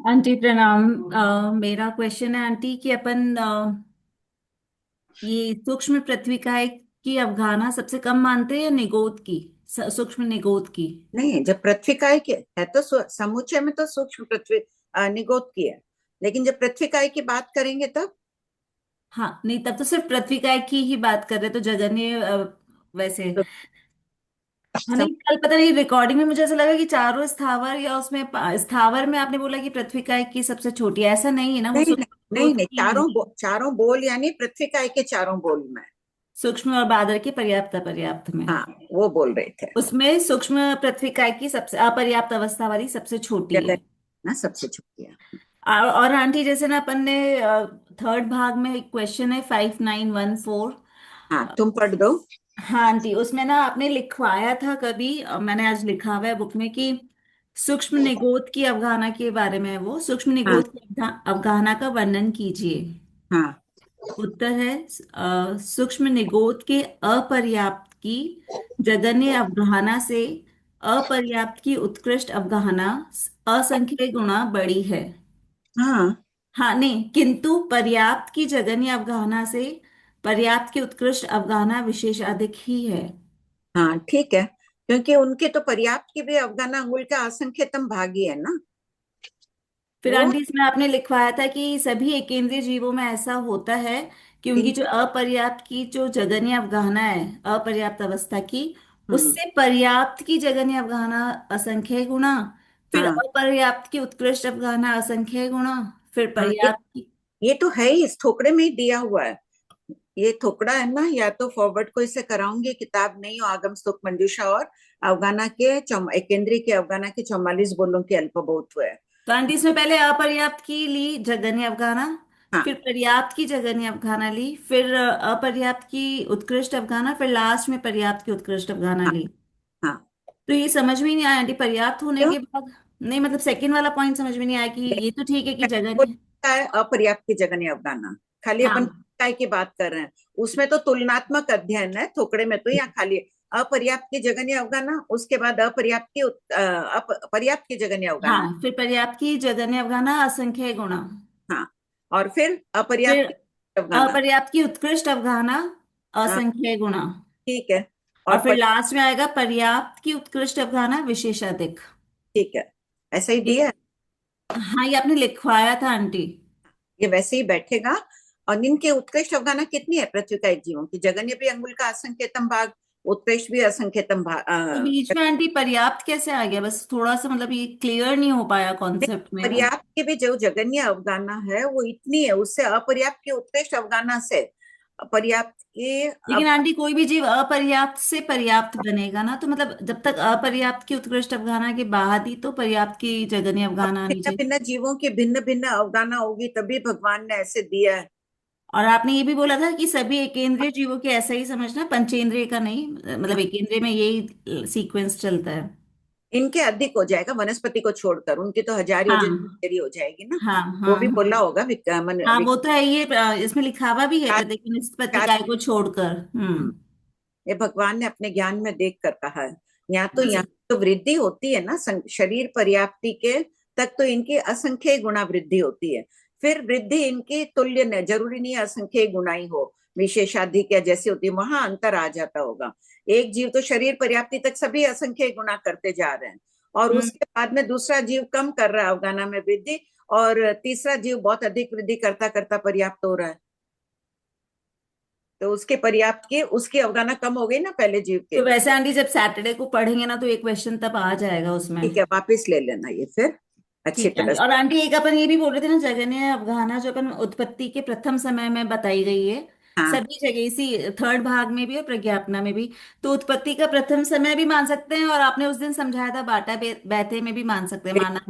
Aunty प्रणाम। मेरा question है आंटी कि अपन ये सूक्ष्म पृथ्विकाएं की अवधारणा सबसे कम मानते हैं या निगोद की, सूक्ष्म निगोद की। नहीं, जब पृथ्वी काय के है तो समुच्चय में तो सूक्ष्म पृथ्वी निगोद की है। लेकिन जब पृथ्वी काय की बात करेंगे तब हाँ नहीं, तब तो सिर्फ पृथ्विकाएं की ही बात कर रहे तो जगन्य वैसे। तो हाँ सम, नहीं, कल पता नहीं रिकॉर्डिंग में मुझे ऐसा लगा कि चारों स्थावर या उसमें स्थावर में आपने बोला कि पृथ्विकाएं की सबसे छोटी है। ऐसा नहीं है ना, वो नहीं नहीं सूक्ष्म नहीं निगोद नहीं, की है। चारों बोल यानी पृथ्वी काय के चारों बोल में। सूक्ष्म और बादल के पर्याप्त अपर्याप्त में हाँ, वो बोल रहे थे। उसमें सूक्ष्म पृथ्विकाय की सबसे अपर्याप्त अवस्था वाली सबसे छोटी जगह है। ना सबसे छोटी है। और आंटी जैसे ना अपन ने थर्ड भाग में एक क्वेश्चन है 5914। हाँ, तुम पढ़ दो। हाँ आंटी, उसमें ना आपने लिखवाया था कभी, मैंने आज लिखा हुआ है बुक में कि सूक्ष्म निगोद की अवधारणा के बारे में है। वो सूक्ष्म हाँ निगोद की अवधारणा का वर्णन कीजिए। हाँ उत्तर है सूक्ष्म निगोद के अपर्याप्त की जगन्य अवगाहना से अपर्याप्त की उत्कृष्ट अवगाहना असंख्य गुणा बड़ी है। हाँ हाँ नहीं, किंतु पर्याप्त की जगन्य अवगाहना से पर्याप्त की उत्कृष्ट अवगाहना विशेष अधिक ही है। हाँ, ठीक है। क्योंकि उनके तो पर्याप्त की भी अवगाना अंगुल का असंख्यतम भागी है ना। फिर वो आंटी इसमें आपने लिखवाया था कि सभी एकेंद्रीय जीवों में ऐसा होता है कि उनकी तीन। जो अपर्याप्त की जो जगन्य अवगाहना है, अपर्याप्त अवस्था की, हम्म। उससे पर्याप्त की जगन्य अवगाहना असंख्य गुणा, फिर हाँ अपर्याप्त की उत्कृष्ट अवगाहना असंख्य गुणा, फिर हाँ, पर्याप्त की। ये तो है ही, इस थोकड़े में ही दिया हुआ है। ये थोकड़ा है ना, या तो फॉरवर्ड को इसे कराऊंगी, किताब नहीं हो, आगम स्तुक मंजूषा और अवगाना के केंद्रीय के अवगाना के 44 बोलों के अल्प बहुत हुए। तो आंटी इसमें पहले अपर्याप्त की ली जगन्य अवगाहना, फिर हाँ पर्याप्त की जगन्य अवगाहना ली, फिर अपर्याप्त की उत्कृष्ट अवगाहना, फिर लास्ट में पर्याप्त की उत्कृष्ट अवगाहना हाँ ली। हाँ। तो ये समझ में ही नहीं आया आंटी, पर्याप्त होने क्यों? के बाद। नहीं मतलब सेकंड वाला पॉइंट समझ में नहीं आया कि ये तो ठीक है कि जगह वो नहीं। क्या है अपर्याप्त की जगह नहीं अवगाना। खाली अपन हाँ काय की बात कर रहे हैं। उसमें तो तुलनात्मक अध्ययन है, थोकड़े में तो यहाँ खाली अपर्याप्त की जगह नहीं अवगाना, उसके बाद पर्याप्त की जगह नहीं अवगाना। हाँ, फिर पर्याप्त की जगन्य अवगाहना असंख्य गुणा, हाँ, और फिर फिर अपर्याप्त की अवगाना। अपर्याप्त की उत्कृष्ट अवगाहना हाँ, असंख्य गुणा, ठीक है। और और फिर लास्ट में आएगा पर्याप्त की उत्कृष्ट अवगाहना विशेषाधिक। ठीक है, ऐसा ही ये- दिया है। हाँ ये आपने लिखवाया था आंटी। ये वैसे ही बैठेगा। और इनके उत्कृष्ट अवगाहना कितनी है पृथ्वी का एक जीवों की? जगन्य भी अंगुल का असंख्यतम भाग, उत्कृष्ट भी असंख्यतम तो भाग। बीच में आंटी पर्याप्त कैसे आ गया? बस थोड़ा सा मतलब ये क्लियर नहीं हो पाया कॉन्सेप्ट में वो। पर्याप्त की भी जो जगन्य अवगाहना है वो इतनी है, उससे अपर्याप्त की उत्कृष्ट अवगाहना से पर्याप्त की लेकिन आंटी कोई भी जीव अपर्याप्त से पर्याप्त बनेगा ना, तो मतलब जब तक अपर्याप्त की उत्कृष्ट अवगाहना के बाद ही तो पर्याप्त की जगन्य अवगाहना आनी भिन्न चाहिए। भिन्न जीवों की भिन्न भिन्न अवगाहना होगी, तभी भगवान ने ऐसे दिया है। और आपने ये भी बोला था कि सभी एकेंद्रीय जीवों के ऐसा ही समझना, पंचेंद्रिय का नहीं, मतलब एकेंद्रिय में यही सीक्वेंस चलता है। इनके अधिक हो जाएगा वनस्पति को छोड़कर, उनकी तो हजार योजन हाँ तेरी हो जाएगी ना। हाँ वो हाँ भी हाँ। बोला होगा हाँ वो तो है, ये इसमें लिखा हुआ भी है चार प्रत्येक निष्पत्ति चार। काय को छोड़कर। हम्म। ये भगवान ने अपने ज्ञान में देख कर कहा है। यहाँ अच्छा। तो वृद्धि होती है ना, शरीर पर्याप्ति के तक तो इनकी असंख्य गुणा वृद्धि होती है। फिर वृद्धि इनकी तुल्य न, जरूरी नहीं है असंख्य गुणा ही हो, विशेषाधिक या जैसी होती है, वहां अंतर आ जाता होगा। एक जीव तो शरीर पर्याप्ति तक सभी असंख्य गुणा करते जा रहे हैं, और हम्म। उसके बाद में दूसरा जीव कम कर रहा है अवगाना में वृद्धि, और तीसरा जीव बहुत अधिक वृद्धि करता करता पर्याप्त हो रहा है। तो उसके पर्याप्त की उसकी अवगाना कम हो गई ना पहले जीव के। तो वैसे आंटी जब सैटरडे को पढ़ेंगे ना तो एक क्वेश्चन तब आ जाएगा उसमें। ठीक है, वापस ले लेना ये फिर अच्छी ठीक है तरह आंटी। से। और आंटी एक अपन ये भी बोल रहे थे ना, जगन्य अवगाहना जो अपन उत्पत्ति के प्रथम समय में बताई गई है हाँ, सभी जगह, इसी थर्ड भाग में भी और प्रज्ञापना में भी। तो उत्पत्ति का प्रथम समय भी मान सकते हैं, और आपने उस दिन समझाया था बाटा बैठे में भी मान सकते हैं, माना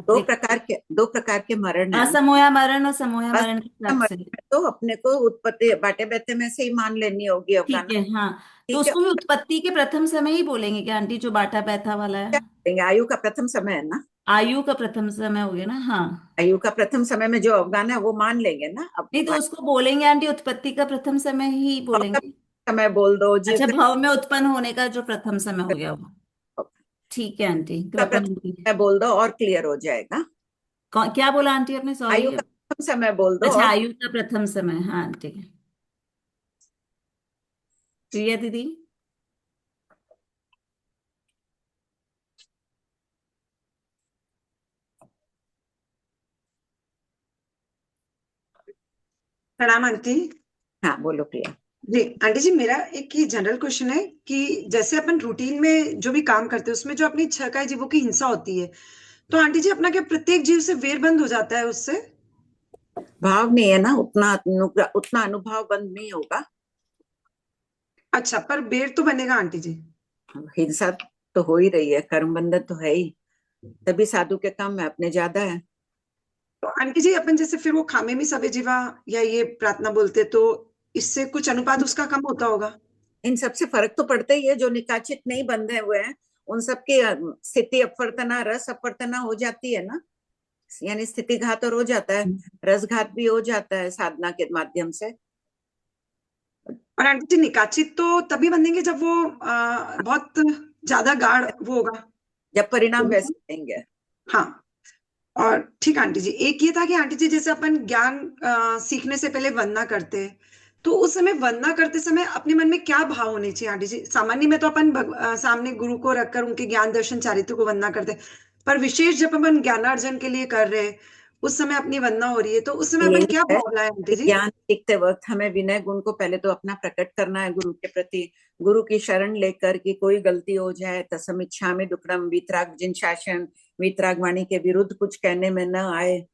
दो प्रकार के मरण है ना। असमोया मरण और समोया बस मरण के हिसाब मरण से। में तो अपने को उत्पत्ति बाटे बैठे में से ही मान लेनी होगी ठीक अवगाना। है हाँ। तो ठीक है, उसको भी उत्पत्ति के प्रथम समय ही बोलेंगे क्या आंटी, जो बाटा बैठा वाला क्या है? करेंगे, आयु का प्रथम समय है ना। आयु का प्रथम समय हो गया ना, हाँ। आयु का प्रथम समय में जो अवगाना है वो मान लेंगे ना अब। नहीं तो उसको बोलेंगे आंटी, उत्पत्ति का प्रथम समय ही भाव का बोलेंगे। समय बोल दो जीव अच्छा, भव में उत्पन्न होने का जो प्रथम समय हो गया वो। का ठीक है आंटी, तो अपन प्रथम समय बोल दो और क्लियर हो जाएगा। क्या बोला आंटी आपने, आयु सॉरी। का प्रथम समय बोल दो। अच्छा, और आयु का प्रथम समय, हाँ ठीक है। प्रिया दीदी। प्रणाम आंटी। हाँ बोलो प्रिया। जी आंटी जी, मेरा एक ये जनरल क्वेश्चन है कि जैसे अपन रूटीन में जो भी काम करते हैं उसमें जो अपनी छह काय जीवों की हिंसा होती है, तो आंटी जी अपना क्या प्रत्येक जीव से वेर बंद हो जाता है उससे? भाव नहीं है ना, उतना अनुभव बंद नहीं होगा। अच्छा, पर बेर तो बनेगा आंटी जी। हिंसा तो हो ही रही है, कर्म बंधन तो है ही, तभी साधु के कम है, अपने ज्यादा है। तो आंटी जी अपन जैसे फिर वो खामे में सवे जीवा या ये प्रार्थना बोलते, तो इससे कुछ अनुपात उसका कम होता होगा? इन सबसे फर्क तो पड़ता ही है, जो निकाचित नहीं बंधे हुए हैं उन सबकी स्थिति अपवर्तना रस अपवर्तना हो जाती है ना, यानी स्थिति घात और हो जाता है, रस घात भी हो जाता है साधना के माध्यम से। और आंटी जी निकाचित तो तभी बनेंगे जब वो बहुत ज्यादा गाढ़ वो होगा। जब परिणाम वैसे देंगे। हाँ। और ठीक आंटी जी, एक ये था कि आंटी जी जैसे अपन ज्ञान सीखने से पहले वंदना करते हैं, तो उस समय वंदना करते समय अपने मन में क्या भाव होने चाहिए आंटी जी? सामान्य में तो अपन सामने गुरु को रखकर उनके ज्ञान दर्शन चारित्र को वंदना करते हैं, पर विशेष जब अपन ज्ञानार्जन के लिए कर रहे हैं, उस समय अपनी वंदना हो रही है, तो उस समय अपन यही क्या है भाव लाए कि आंटी जी? ज्ञान सीखते वक्त हमें विनय गुण को पहले तो अपना प्रकट करना है गुरु के प्रति। गुरु की शरण लेकर कि कोई गलती हो जाए तसम इच्छा में दुक्कड़म, वीतराग जिन शासन, वीतराग वाणी के विरुद्ध कुछ कहने में न आए।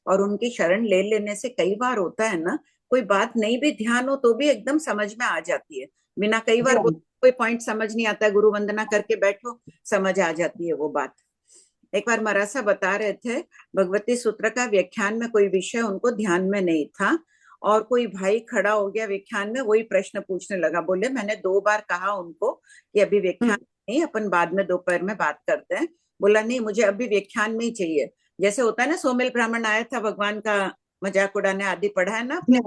और उनकी शरण ले लेने से कई बार होता है ना, कोई बात नहीं भी ध्यान हो तो भी एकदम समझ में आ जाती है, बिना कई जी बार कोई पॉइंट समझ नहीं आता है, गुरु वंदना करके बैठो समझ आ जाती है वो बात। एक बार मरासा बता रहे थे, भगवती सूत्र का व्याख्यान में कोई विषय उनको ध्यान में नहीं था, और कोई भाई खड़ा हो गया व्याख्यान में, वही प्रश्न पूछने लगा। बोले मैंने 2 बार कहा उनको कि अभी व्याख्यान नहीं, अपन बाद में दोपहर में बात करते हैं। बोला नहीं, मुझे अभी व्याख्यान में ही चाहिए। जैसे होता है ना, सोमेल ब्राह्मण आया था भगवान का मजाक उड़ाने, आदि पढ़ा है ना आपने,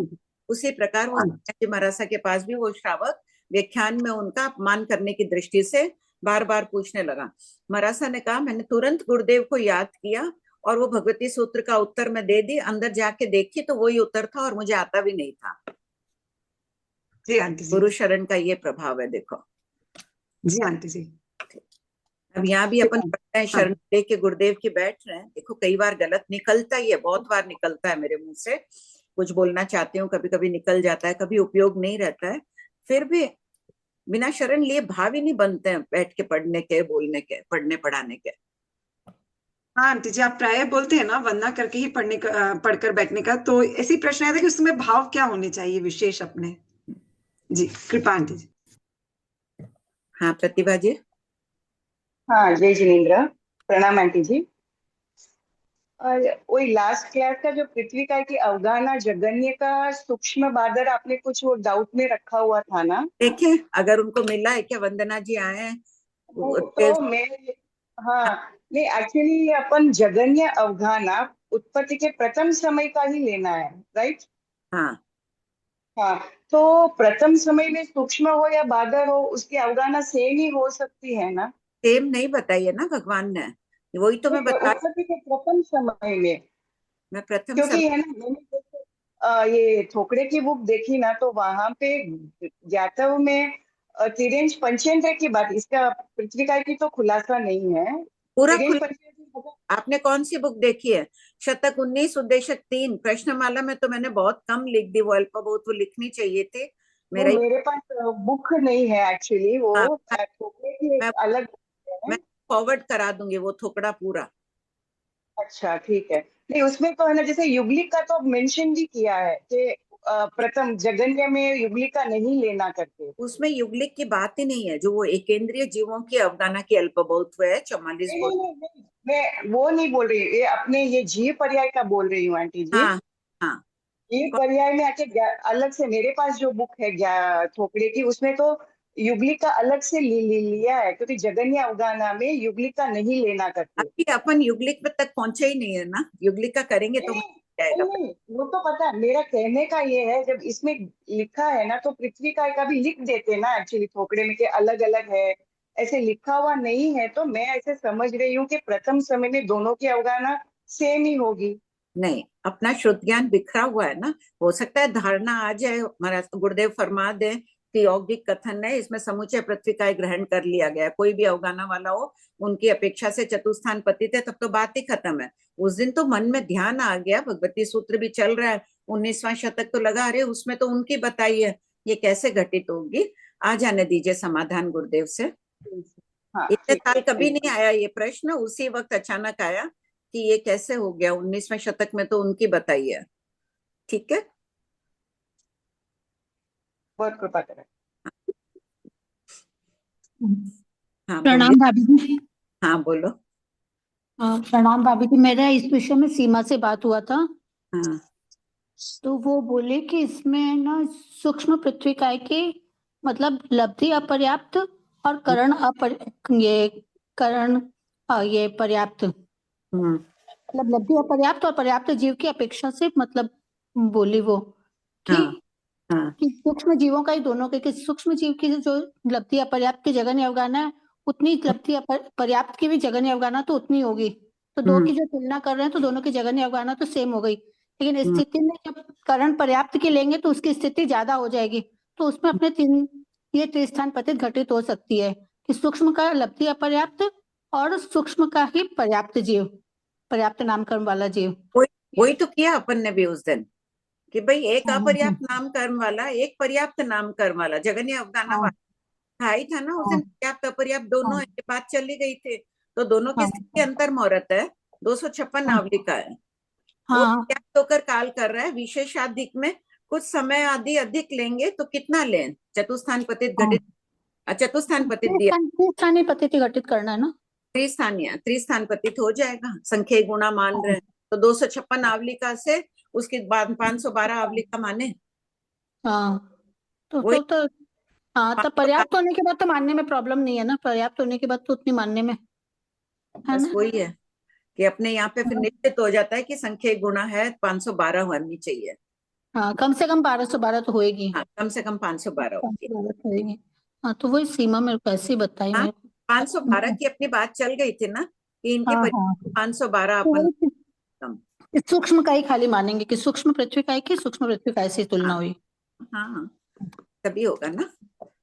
उसी प्रकार वो मरासा के पास भी वो श्रावक व्याख्यान में उनका अपमान करने की दृष्टि से बार बार पूछने लगा। मरासा ने कहा मैंने तुरंत गुरुदेव को याद किया और वो भगवती सूत्र का उत्तर मैं दे दी, अंदर जाके देखी तो वही उत्तर था और मुझे आता भी नहीं था। जी आंटी जी। गुरु शरण का ये प्रभाव है, देखो। जी आंटी जी। अब यहाँ भी अपन पढ़ते हैं, शरण लेके गुरुदेव की बैठ रहे हैं, देखो कई बार गलत निकलता ही है, बहुत बार निकलता है मेरे मुंह से, कुछ बोलना चाहती हूँ कभी कभी निकल जाता है, कभी उपयोग नहीं रहता है, फिर भी बिना शरण लिए भाव ही नहीं बनते हैं बैठ के पढ़ने के, बोलने के, पढ़ने पढ़ाने के। हाँ आंटी जी, आप प्राय बोलते हैं ना वंदना करके ही पढ़कर बैठने का, तो ऐसी प्रश्न आया था कि उसमें भाव क्या होने चाहिए विशेष अपने? जी कृपा आंटी जी। हाँ प्रतिभा जी। हाँ जय जिनेन्द्र। प्रणाम आंटी जी। और वही लास्ट क्लास का जो पृथ्वी का की अवगाहना जगन्य का सूक्ष्म बादर आपने कुछ वो डाउट में रखा हुआ था ना? देखिए अगर उनको मिला है, क्या वंदना जी आए हैं तो मैं, हाँ, नहीं एक्चुअली अपन जगन्य अवगाहना उत्पत्ति के प्रथम समय का ही लेना है, राइट? हाँ हाँ, तो प्रथम समय में सूक्ष्म हो या बादर हो उसकी अवगाहना सेम ही हो सकती है ना? सेम नहीं बताई है ना भगवान ने, वही तो मैं बता, उत्पत्ति के प्रथम समय में, मैं प्रथम सब। क्योंकि है ना मैंने जैसे ये थोकड़े की बुक देखी ना, तो वहां पे जातव में तिरेंज पंचेंद्र की बात, इसका पृथ्वी की तो खुलासा नहीं है। पूरा तिरेंज खुला। पंचेंद्र आपने कौन सी बुक देखी है? शतक 19 उद्देशक 3 प्रश्नमाला में तो मैंने बहुत कम लिख दी, वो अल्प बहुत वो लिखनी चाहिए थी वो मेरा ही। मेरे पास बुक नहीं है एक्चुअली, वो हाँ, थोकड़े की मैं एक अलग book मैं है। फॉरवर्ड करा दूंगी वो थोकड़ा पूरा। अच्छा ठीक है। नहीं उसमें तो है ना, जैसे युगलिक का तो मेंशन भी किया है कि प्रथम जगन्य में युगलिक का नहीं लेना करके। उसमें युगलिक की बात ही नहीं है, जो वो एकेंद्रीय जीवों की अवदाना की अल्प बहुत है 44 नहीं बहुत। नहीं नहीं नहीं, मैं वो नहीं बोल रही, ये अपने ये जीव पर्याय का बोल रही हूँ आंटी जी। हाँ हाँ। जीव पर्याय में आके अलग से मेरे पास जो बुक है थोकड़े की, उसमें तो युगलिक का अलग से लिया है, क्योंकि जगन्य अवगाहना में युगलिक का नहीं लेना करके। अभी अपन युगलिक में तक पहुंचे ही नहीं है ना, युगलिक का करेंगे तो नहीं जाएगा। नहीं नहीं, वो तो पता है, मेरा कहने का ये है जब इसमें लिखा है ना तो पृथ्वी का भी लिख देते ना एक्चुअली थोकड़े में कि अलग अलग है, ऐसे लिखा हुआ नहीं है, तो मैं ऐसे समझ रही हूँ कि प्रथम समय में दोनों की अवगाहना सेम ही होगी? नहीं, अपना शुद्ध ज्ञान बिखरा हुआ है ना। हो सकता है धारणा आ जाए, महाराज गुरुदेव फरमा दे कि यौगिक कथन है, इसमें समुचय पृथ्वी का ग्रहण कर लिया गया, कोई भी अवगाना वाला हो, उनकी अपेक्षा से चतुस्थान पतित है, तब तो बात ही खत्म है। उस दिन तो मन में ध्यान आ गया, भगवती सूत्र भी चल रहा है, 19वां शतक तो लगा, अरे उसमें तो उनकी बताई है, ये कैसे घटित होगी। आ जाने दीजिए समाधान गुरुदेव से। हाँ इतने ठीक साल है, कभी थैंक नहीं आया ये प्रश्न, उसी वक्त अचानक आया कि ये कैसे हो गया, 19वें शतक में तो उनकी बताई है। ठीक है। बहुत कृपा करें। हाँ बोलिए। प्रणाम भाभी जी। हाँ बोलो। प्रणाम भाभी जी, मेरा इस विषय में सीमा से बात हुआ था, हाँ तो वो बोले कि इसमें ना सूक्ष्म पृथ्वीकाय की मतलब लब्धि अपर्याप्त और ये करण ये पर्याप्त, मतलब लब्धि अपर्याप्त और पर्याप्त जीव की अपेक्षा से, मतलब बोली वो कि हाँ हाँ सूक्ष्म जीवों का ही दोनों के, कि सूक्ष्म जीव की जो लब्धि अपर्याप्त की जगह अवगाहना है, उतनी लब्धि पर्याप्त की भी जगह अवगाहना तो उतनी होगी। तो दो की जो तुलना कर रहे हैं तो दोनों की जगह अवगाहना तो सेम हो गई, लेकिन इस स्थिति में जब करण पर्याप्त की लेंगे तो उसकी स्थिति ज्यादा हो जाएगी, तो उसमें अपने ये त्रिस्थान पतित घटित हो सकती है कि सूक्ष्म का लब्धि अपर्याप्त और सूक्ष्म का ही पर्याप्त जीव, पर्याप्त नामकरण वाला जीव। वही वही तो किया अपन ने भी उस दिन, कि भाई एक अपर्याप्त नामकरण वाला, एक पर्याप्त नामकरण वाला, जगन्य अवगाना हाँ वाला था ही था ना उस दिन। हाँ पर्याप्त अपर्याप्त दोनों हाँ है, ये बात चली गई थी। तो दोनों की हाँ स्थिति अंतर मुहूर्त है, 256 हाँ नावली का है। वो हाँ पर्याप्त होकर काल कर रहा है, विशेषाधिक में कुछ समय आदि अधिक लेंगे तो कितना लें, चतुस्थान पतित हाँ, घटित, चतुस्थान पतित दिया, स्थानीय पद्धति घटित करना है ना। त्रिस्थानीय त्रिस्थान पतित हो जाएगा, संख्या गुणा मान रहे हाँ हैं तो 256 आवलिका से उसके बाद 512 आवलिका माने। हाँ, वही तो हाँ, तब 512, पर्याप्त होने के बाद तो मानने में प्रॉब्लम नहीं है ना, पर्याप्त होने के बाद तो उतनी मानने में है बस ना। वही है कि अपने यहाँ पे फिर हाँ निश्चित हो जाता है कि संख्या गुणा है 512 होनी चाहिए। हाँ, कम से कम 1212 तो होएगी। हाँ कम से कम 512 होगी। 512 तो होएगी। हाँ, तो वही सीमा मेरे को ऐसे ही बताई हाँ मेरे 512 को। की अपनी बात चल गई थी ना, कि इनकी हाँ हाँ, 512 तो अपन वही कम। सूक्ष्म का ही खाली मानेंगे कि सूक्ष्म पृथ्वी का की सूक्ष्म पृथ्वी का से तुलना हाँ हुई। हाँ हाँ, तभी होगा ना।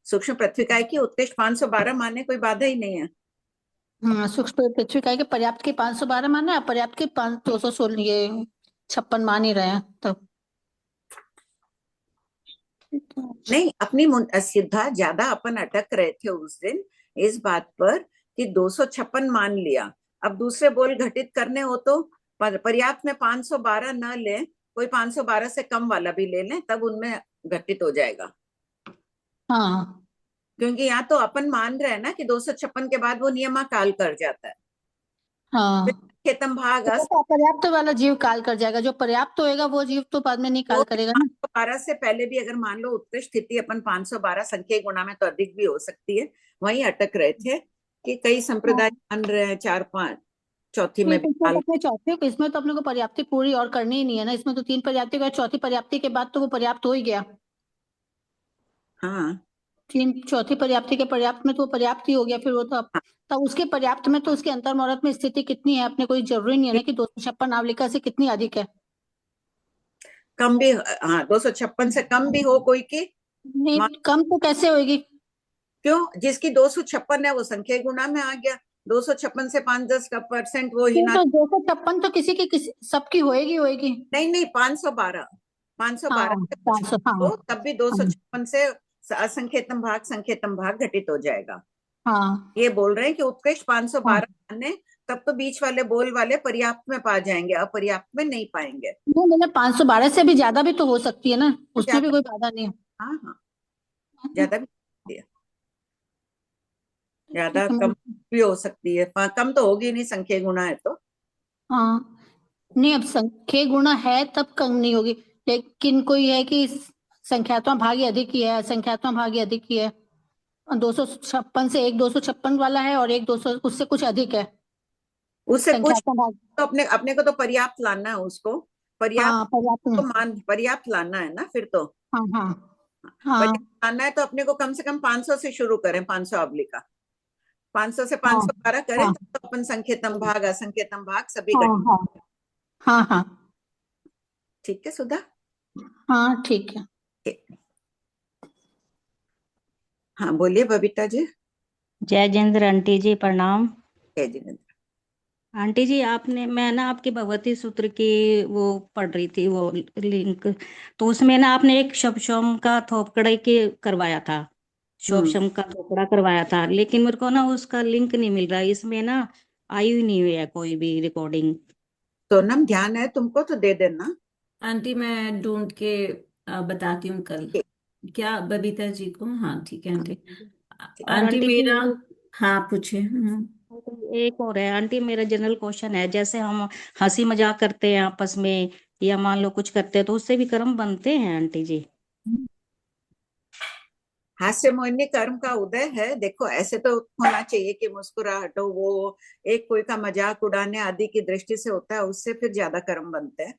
सूक्ष्म पृथ्वी की उत्कृष्ट 512 माने कोई बाधा ही नहीं है। हाँ, सूक्ष्म पृथ्वी का के पर्याप्त के 512 माने, अपर्याप्त के 216 ये 56 मान ही रहे हैं तब। नहीं, अपनी सीधा ज्यादा अपन अटक रहे थे उस दिन इस बात पर कि 256 मान लिया। अब दूसरे बोल घटित करने हो तो पर्याप्त में 512 न ले, कोई 512 से कम वाला भी ले लें, तब उनमें घटित हो जाएगा। हाँ क्योंकि यहाँ तो अपन मान रहे हैं ना कि 256 के बाद वो नियमाकाल कर जाता है। फिर हाँ, खेतम भाग तो अपर्याप्त वाला जीव काल कर जाएगा, जो पर्याप्त होएगा वो जीव तो बाद में नहीं वो काल करेगा ना। 512 से पहले भी अगर मान लो उत्कृष्ट स्थिति अपन 512 संख्या गुणा में तो अधिक भी हो सकती है। वहीं अटक रहे थे कि कई संप्रदाय हाँ, मान रहे हैं 4-5, चौथी में ठीक भी है, इसमें तो काल। अपने चौथे, इसमें तो अपने को पर्याप्ति पूरी और करनी ही नहीं है ना, इसमें तो 3 पर्याप्ति का, चौथी पर्याप्ति के बाद तो वो पर्याप्त हो ही गया। हाँ चौथी पर्याप्ति के पर्याप्त में तो वो पर्याप्त ही हो गया, फिर वो तो तब उसके पर्याप्त में तो उसके अंतर मुहूर्त में स्थिति कितनी है अपने कोई जरूरी नहीं है ना कि 256 नावलिका से कितनी अधिक है। कम भी, हाँ 256 से कम भी हो कोई की, नहीं, कम तो कैसे होगी। क्यों, जिसकी 256 है वो संख्या गुणा में आ गया, 256 से 5-10% वो ही फिर ना। तो 256 तो किसी सबकी होएगी। नहीं नहीं, 512, 512 हाँ से कुछ 500, हाँ हो तब भी 256 से असंख्यतम भाग संख्यतम भाग घटित हो जाएगा। हाँ ये बोल रहे हैं कि उत्कृष्ट हाँ, 512 माने, तब तो बीच वाले बोल वाले पर्याप्त में पा जाएंगे, अपर्याप्त में नहीं पाएंगे। वो मतलब 512 से भी ज्यादा भी तो हो सकती है ना, उसमें भी ज्यादा, कोई बाधा नहीं है। हाँ हाँ, हाँ, ज्यादा भी हो सकती है, ज्यादा ठीक है कम भी हो सकती है। कम तो होगी नहीं, संख्या गुणा है तो। हाँ, नहीं अब संख्या गुणा है तब कम नहीं होगी, लेकिन कोई है कि संख्यात्मक भाग ही अधिक ही है, संख्यात्मक भाग ही अधिक ही है, 256 से एक 256 वाला है और एक 200 उससे कुछ अधिक है उससे कुछ संख्यात्मक भाग। तो अपने अपने को तो पर्याप्त लाना है उसको, पर्याप्त हाँ पर्याप्त में, को मान पर्याप्त लाना है ना फिर तो। हाँ हाँ हाँ पर्याप्त लाना है तो अपने को कम से कम 500 से शुरू करें, 500 अवली का, 500 से हाँ 512 करें, हाँ तब तो अपन संख्यतम भाग असंख्यतम भाग सभी हाँ घटित। हाँ हाँ हाँ ठीक है सुधा? हाँ ठीक है। हाँ बोलिए बबीता जी। जय जिनेंद्र आंटी जी, प्रणाम। जय जिनेंद्र। आंटी जी, आपने मैं ना आपकी भगवती सूत्र की वो पढ़ रही थी, वो लिंक, तो उसमें ना आपने एक शबशम का थोपड़ा के करवाया था, शोभशम का थोपड़ा करवाया था, लेकिन मेरे को ना उसका लिंक नहीं मिल रहा, इसमें ना आई हुई नहीं हुई है कोई भी रिकॉर्डिंग। सोनम ध्यान है तुमको तो दे देना। आंटी मैं ढूंढ के बताती हूँ कल। ठीक। क्या बबीता जी को? हाँ ठीक है आंटी। और आंटी आंटी जी, मेरा, हाँ पूछिए। एक और है आंटी, मेरा जनरल क्वेश्चन है, जैसे हम हंसी मजाक करते हैं आपस में, या मान लो कुछ करते हैं, तो उससे भी कर्म बनते हैं आंटी जी? हास्य मोहिनी कर्म का उदय है। देखो ऐसे तो होना चाहिए कि मुस्कुराहटो वो एक कोई का मजाक उड़ाने आदि की दृष्टि से होता है, उससे फिर ज्यादा कर्म बनते हैं।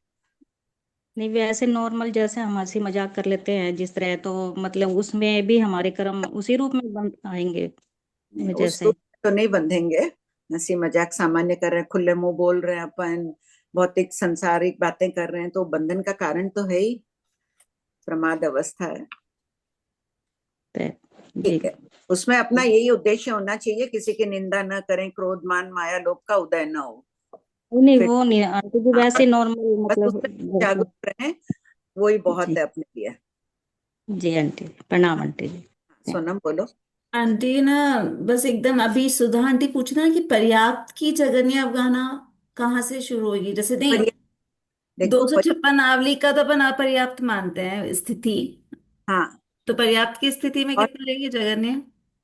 नहीं, वैसे नॉर्मल जैसे हम हंसी मजाक कर लेते हैं जिस तरह, तो मतलब उसमें भी हमारे कर्म उसी रूप में बन आएंगे उस जैसे? रूप में तो नहीं बंधेंगे। हंसी मजाक सामान्य कर रहे हैं, खुले मुंह बोल रहे हैं अपन, भौतिक संसारिक बातें कर रहे हैं, तो बंधन का कारण तो है ही, प्रमाद अवस्था है। जी। ठीक है। उसमें अपना यही उद्देश्य होना चाहिए, किसी की निंदा न करें, क्रोध मान माया लोभ का उदय न हो। नहीं, फिर वो नहीं आंटी जी, हाँ, वैसे नॉर्मल बस मतलब उसमें जैसे। जागरूक रहें, वही बहुत जी। है अपने लिए। जी आंटी, प्रणाम आंटी जी। सोनम बोलो। आंटी ना, बस एकदम अभी सुधा आंटी पूछना कि पर्याप्त की जगन्य अवगाहना कहाँ से शुरू होगी, जैसे नहीं। पर देखो 256 आवली का तो अपन अपर्याप्त मानते हैं स्थिति, हाँ, तो पर्याप्त की स्थिति में और कितना लेंगे जगन्य?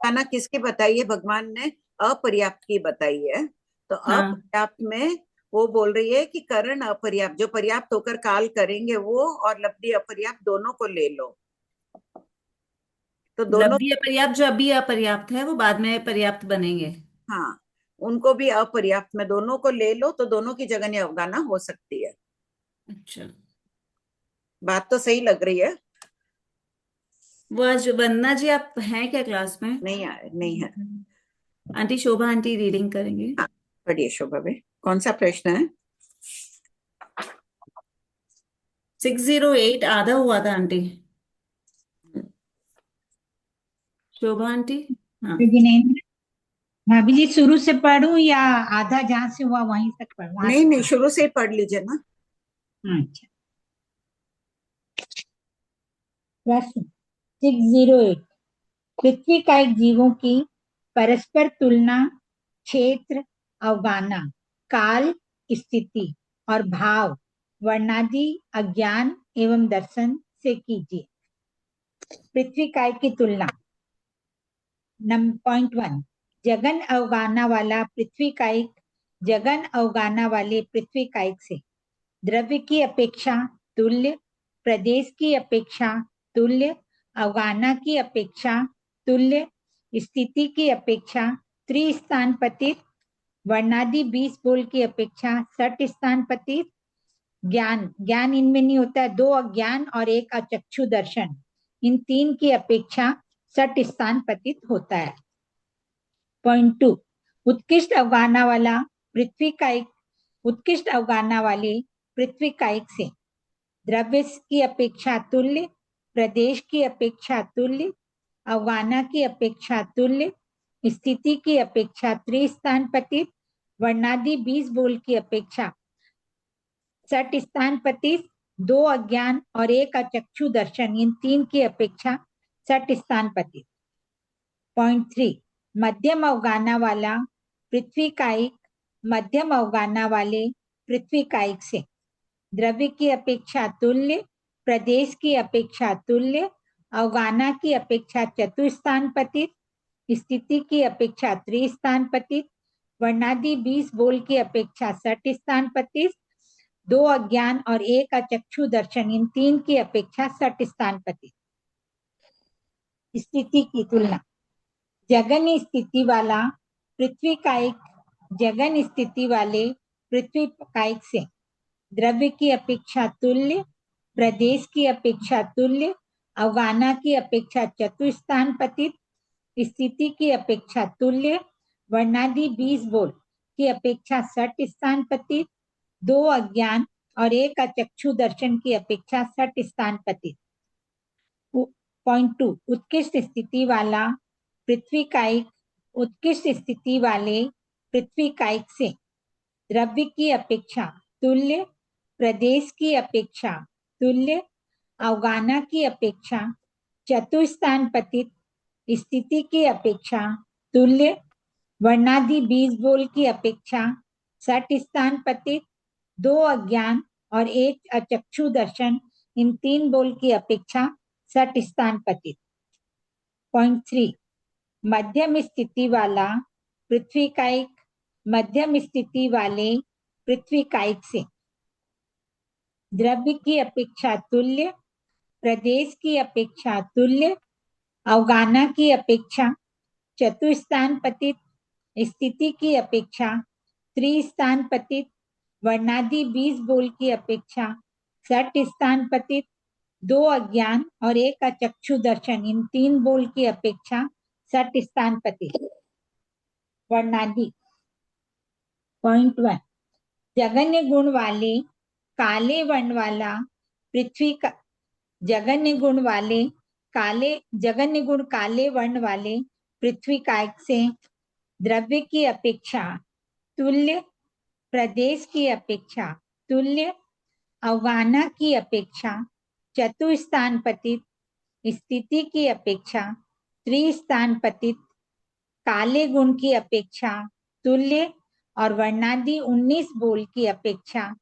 खाना किसकी बताई है? भगवान ने अपर्याप्त की बताई है। तो हाँ, अपर्याप्त में वो बोल रही है कि करण अपर्याप्त, जो पर्याप्त होकर काल करेंगे वो, और लब्धि अपर्याप्त दोनों को ले लो। तो दोनों, लब्धि अपर्याप्त जो अभी अपर्याप्त है वो बाद में पर्याप्त बनेंगे। हाँ, उनको भी अपर्याप्त में दोनों को ले लो, तो दोनों की जगह अवगाहना हो सकती है। अच्छा, बात तो सही लग रही है। वो आज वंदना जी आप हैं क्या क्लास में? नहीं आए, नहीं है। आंटी शोभा आंटी रीडिंग करेंगे। हाँ, पढ़िए शोभा भाई, कौन सा प्रश्न है? 608 आधा हुआ था आंटी। शोभा आंटी। हाँ, जिनेंद्र, भाभी जी शुरू से पढ़ूं या आधा जहां से हुआ वहीं तक पढ़ वहां नहीं से नहीं, पढ़? शुरू से ही पढ़ लीजिए ना। अच्छा। प्रश्न 608, पृथ्वी का एक जीवों की परस्पर तुलना क्षेत्र, अवगाहना, काल, स्थिति और भाव, वर्णादि अज्ञान एवं दर्शन से कीजिए। पृथ्वी काय की तुलना। पॉइंट 1, जगन अवगाहना वाला पृथ्वी कायिक जगन अवगाहना वाले पृथ्वी कायिक से द्रव्य की अपेक्षा तुल्य, प्रदेश की अपेक्षा तुल्य, अवगाहना की अपेक्षा तुल्य, स्थिति की अपेक्षा त्रिस्थान पतित, वर्णादि 20 बोल की अपेक्षा 60 स्थान पतित, ज्ञान ज्ञान इनमें नहीं होता है, 2 अज्ञान और 1 अचक्षु दर्शन, इन 3 की अपेक्षा 60 स्थान पतित होता है। पॉइंट 2, उत्कृष्ट अवगाहना वाला पृथ्वी कायिक उत्कृष्ट अवगाहना वाले पृथ्वी कायिक से द्रव्य की अपेक्षा तुल्य, प्रदेश की अपेक्षा तुल्य, अवगाहना की अपेक्षा तुल्य, स्थिति की अपेक्षा त्रिस्थान पतित, वर्णादि 20 बोल की अपेक्षा 60 स्थान पतित, 2 अज्ञान और 1 अचक्षु दर्शन, इन 3 की अपेक्षा 60 स्थान पतित। पॉइंट 3, मध्यम अवगाहना वाला पृथ्वी कायिक मध्यम अवगाहना वाले पृथ्वी कायिक से द्रव्य की अपेक्षा तुल्य, प्रदेश की अपेक्षा तुल्य, अवगाहना की अपेक्षा चतुस्थान पतित, स्थिति की अपेक्षा त्रिस्थान पतित, वर्णादि 20 बोल की अपेक्षा 60 स्थान पतित, 2 अज्ञान और 1 अचक्षु दर्शन, इन 3 की अपेक्षा 60 स्थान पतित। स्थिति की तुलना। जगन स्थिति वाला पृथ्वी कायिक जगन स्थिति वाले पृथ्वी कायिक से द्रव्य की अपेक्षा तुल्य, प्रदेश की अपेक्षा तुल्य, अवगाहना की अपेक्षा चतुस्थान पतित, स्थिति की अपेक्षा तुल्य, वर्णादि 20 बोल की अपेक्षा 60 स्थान पतित, 2 अज्ञान और एक अचक्षु दर्शन की अपेक्षा सट स्थान पतित। पॉइंट 2, उत्कृष्ट स्थिति वाला पृथ्वी कायिक उत्कृष्ट स्थिति वाले पृथ्वी कायिक से द्रव्य की अपेक्षा तुल्य, प्रदेश की अपेक्षा तुल्य, अवगाहना की अपेक्षा चतुस्थान पतित, स्थिति की अपेक्षा तुल्य, वर्णादि 20 बोल की अपेक्षा सट स्थान पतित, 2 अज्ञान और 1 अचक्षु दर्शन इन 3 बोल की अपेक्षा सट स्थान पतित। पॉइंट 3, मध्यम स्थिति वाला पृथ्वी कायिक मध्यम स्थिति वाले पृथ्वी कायिक से द्रव्य की अपेक्षा तुल्य, प्रदेश की अपेक्षा तुल्य, अवगाहना की अपेक्षा चतुस्थान पतित, स्थिति की अपेक्षा त्रिस्थान पतित, वर्णादि 20 बोल की अपेक्षा सट स्थान पतित, 2 अज्ञान और 1 अचक्षु दर्शन इन 3 बोल की अपेक्षा सट स्थान पतित। वर्णादि। पॉइंट 1, जगन्य गुण वाले काले वर्ण वाला पृथ्वी का जगन्य गुण काले वर्ण वाले पृथ्वी कायिक से द्रव्य की अपेक्षा तुल्य, प्रदेश की अपेक्षा तुल्य, अवगाहना की अपेक्षा चतुस्थान पतित, स्थिति की अपेक्षा त्रिस्थान पतित, काले गुण की अपेक्षा तुल्य और वर्णादि 19 बोल की अपेक्षा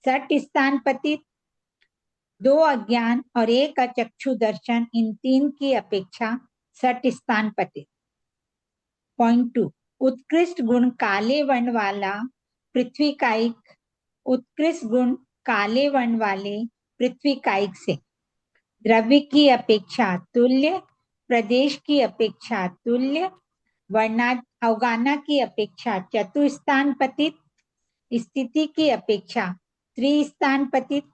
सट स्थान पतित, 2 अज्ञान और 1 अचक्षु दर्शन इन 3 की अपेक्षा सट स्थान पतित। पॉइंट 2, उत्कृष्ट गुण काले वर्ण वाला पृथ्वी कायिक उत्कृष्ट गुण काले वर्ण वाले पृथ्वी कायिक से द्रव्य की अपेक्षा तुल्य, प्रदेश की अपेक्षा तुल्य, अवगाहना की अपेक्षा चतुस्थान पतित, स्थिति की अपेक्षा त्रिस्थान पतित,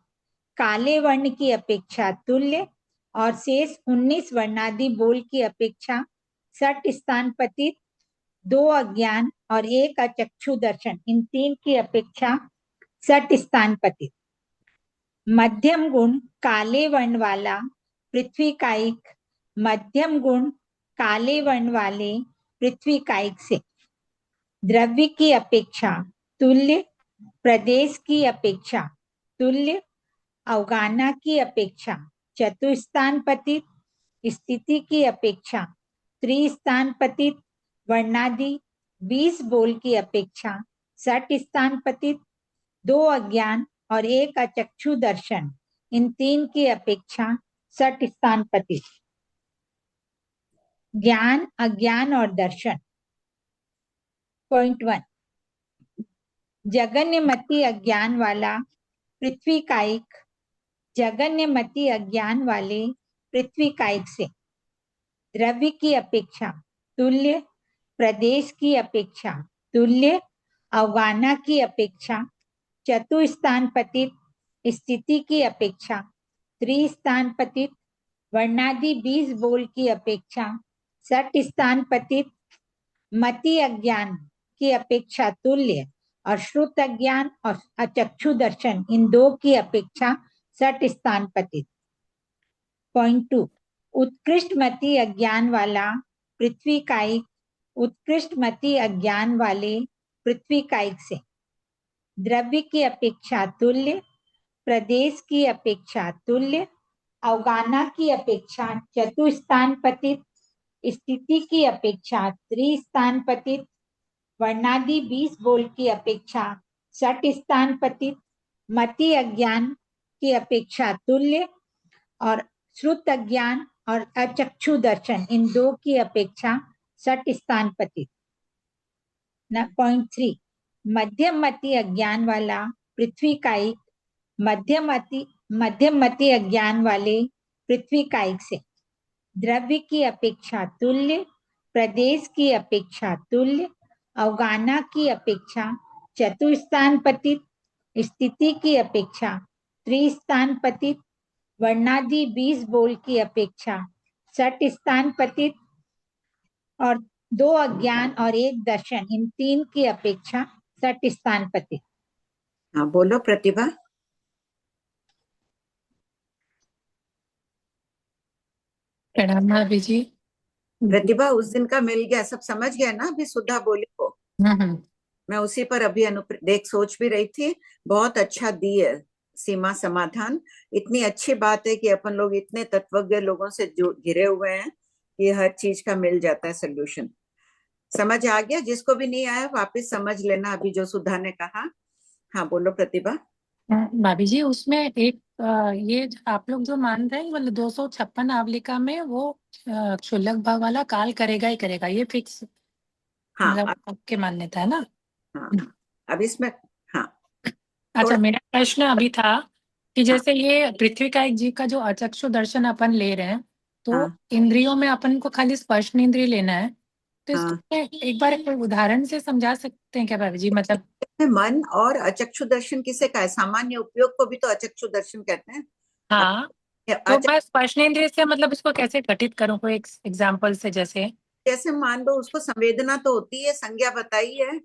काले वर्ण की अपेक्षा तुल्य और शेष 19 वर्णादि बोल की अपेक्षा सट स्थान पतित, 2 अज्ञान और 1 अचक्षु दर्शन इन 3 की अपेक्षा सट स्थान पतित। मध्यम गुण काले वर्ण वाला पृथ्वी कायिक मध्यम गुण काले वर्ण वाले पृथ्वी कायिक से द्रव्य की अपेक्षा तुल्य, प्रदेश की अपेक्षा तुल्य, अवगाहना की अपेक्षा चतुस्थान पतित, स्थिति की अपेक्षा त्रिस्थान पतित, वर्णादि 20 बोल की अपेक्षा सट स्थान पतित, 2 अज्ञान और 1 अचक्षु दर्शन इन 3 की अपेक्षा सट स्थान पतित। ज्ञान, अज्ञान और दर्शन। पॉइंट 1, जगन्यमति अज्ञान वाला पृथ्वी कायिक जगन्यमति अज्ञान वाले पृथ्वी कायिक से द्रव्य की अपेक्षा तुल्य, प्रदेश की अपेक्षा तुल्य, अवगाहना की अपेक्षा चतुस्थान पतित, स्थिति की अपेक्षा त्रिस्थान पतित, वर्णादि 20 बोल की अपेक्षा सट स्थान पतित, मति अज्ञान की अपेक्षा तुल्य और श्रुत अज्ञान और अचक्षु दर्शन इन 2 की अपेक्षा सट स्थान पतित। पॉइंट 2, उत्कृष्ट मति अज्ञान वाला पृथ्वी कायिक उत्कृष्ट मति अज्ञान वाले पृथ्वी कायिक से द्रव्य की अपेक्षा तुल्य, प्रदेश की अपेक्षा तुल्य, अवगाहना की अपेक्षा चतुस्थान पतित, स्थिति की अपेक्षा त्रिस्थान पतित, वर्णादि 20 बोल की अपेक्षा सट स्थान पतित, मति अज्ञान की अपेक्षा तुल्य और श्रुत अज्ञान और अचक्षु दर्शन इन 2 की अपेक्षा सट स्थान पतित। पॉइंट 3, मध्यम मति अज्ञान वाला पृथ्वी कायिक मध्यम मति अज्ञान वाले पृथ्वी कायिक से द्रव्य की अपेक्षा तुल्य, प्रदेश की अपेक्षा तुल्य, अवगाहना की अपेक्षा चतुस्थान पतित, स्थिति की अपेक्षा त्रिस्थान पतित, वर्णादि 20 बोल की अपेक्षा सट स्थान पतित और 2 अज्ञान और 1 दर्शन इन 3 की अपेक्षा सट स्थान पतित। हाँ बोलो प्रतिभा। प्रणाम भाभी जी। प्रतिभा उस दिन का मिल गया, सब समझ गया ना अभी सुधा बोली को? हम्म। मैं उसी पर अभी देख सोच भी रही थी। बहुत अच्छा दी है सीमा समाधान। इतनी अच्छी बात है कि अपन लोग इतने तत्वज्ञ लोगों से जो घिरे हुए हैं कि हर चीज का मिल जाता है सोल्यूशन। समझ आ गया? जिसको भी नहीं आया वापस समझ लेना अभी जो सुधा ने कहा। हाँ बोलो प्रतिभा। भाभी जी उसमें एक ये आप लोग जो मान रहे हैं मतलब 256 आवलिका में वो क्षुल्लक भाव वाला काल करेगा ही करेगा, ये फिक्स हाँ मतलब आपके मान्यता है ना? हाँ अब इसमें हाँ अच्छा, थोड़ा मेरा प्रश्न अभी था कि हाँ जैसे ये पृथ्वी का एक जीव का जो अचक्षु दर्शन अपन ले रहे हैं, तो हाँ इंद्रियों में अपन को खाली स्पर्श इंद्रिय लेना है, तो इसको हाँ। एक बार कोई उदाहरण से समझा सकते हैं क्या भाभी जी? मतलब मन और अचक्षु दर्शन किसे का है? सामान्य उपयोग को भी तो अचक्षु दर्शन कहते हैं। अब हाँ, तो अचक्षु मैं स्पर्शनेंद्रिय से मतलब इसको कैसे घटित करूं कोई एक एग्जाम्पल से? जैसे जैसे मान लो उसको संवेदना तो होती है, संज्ञा बताई है,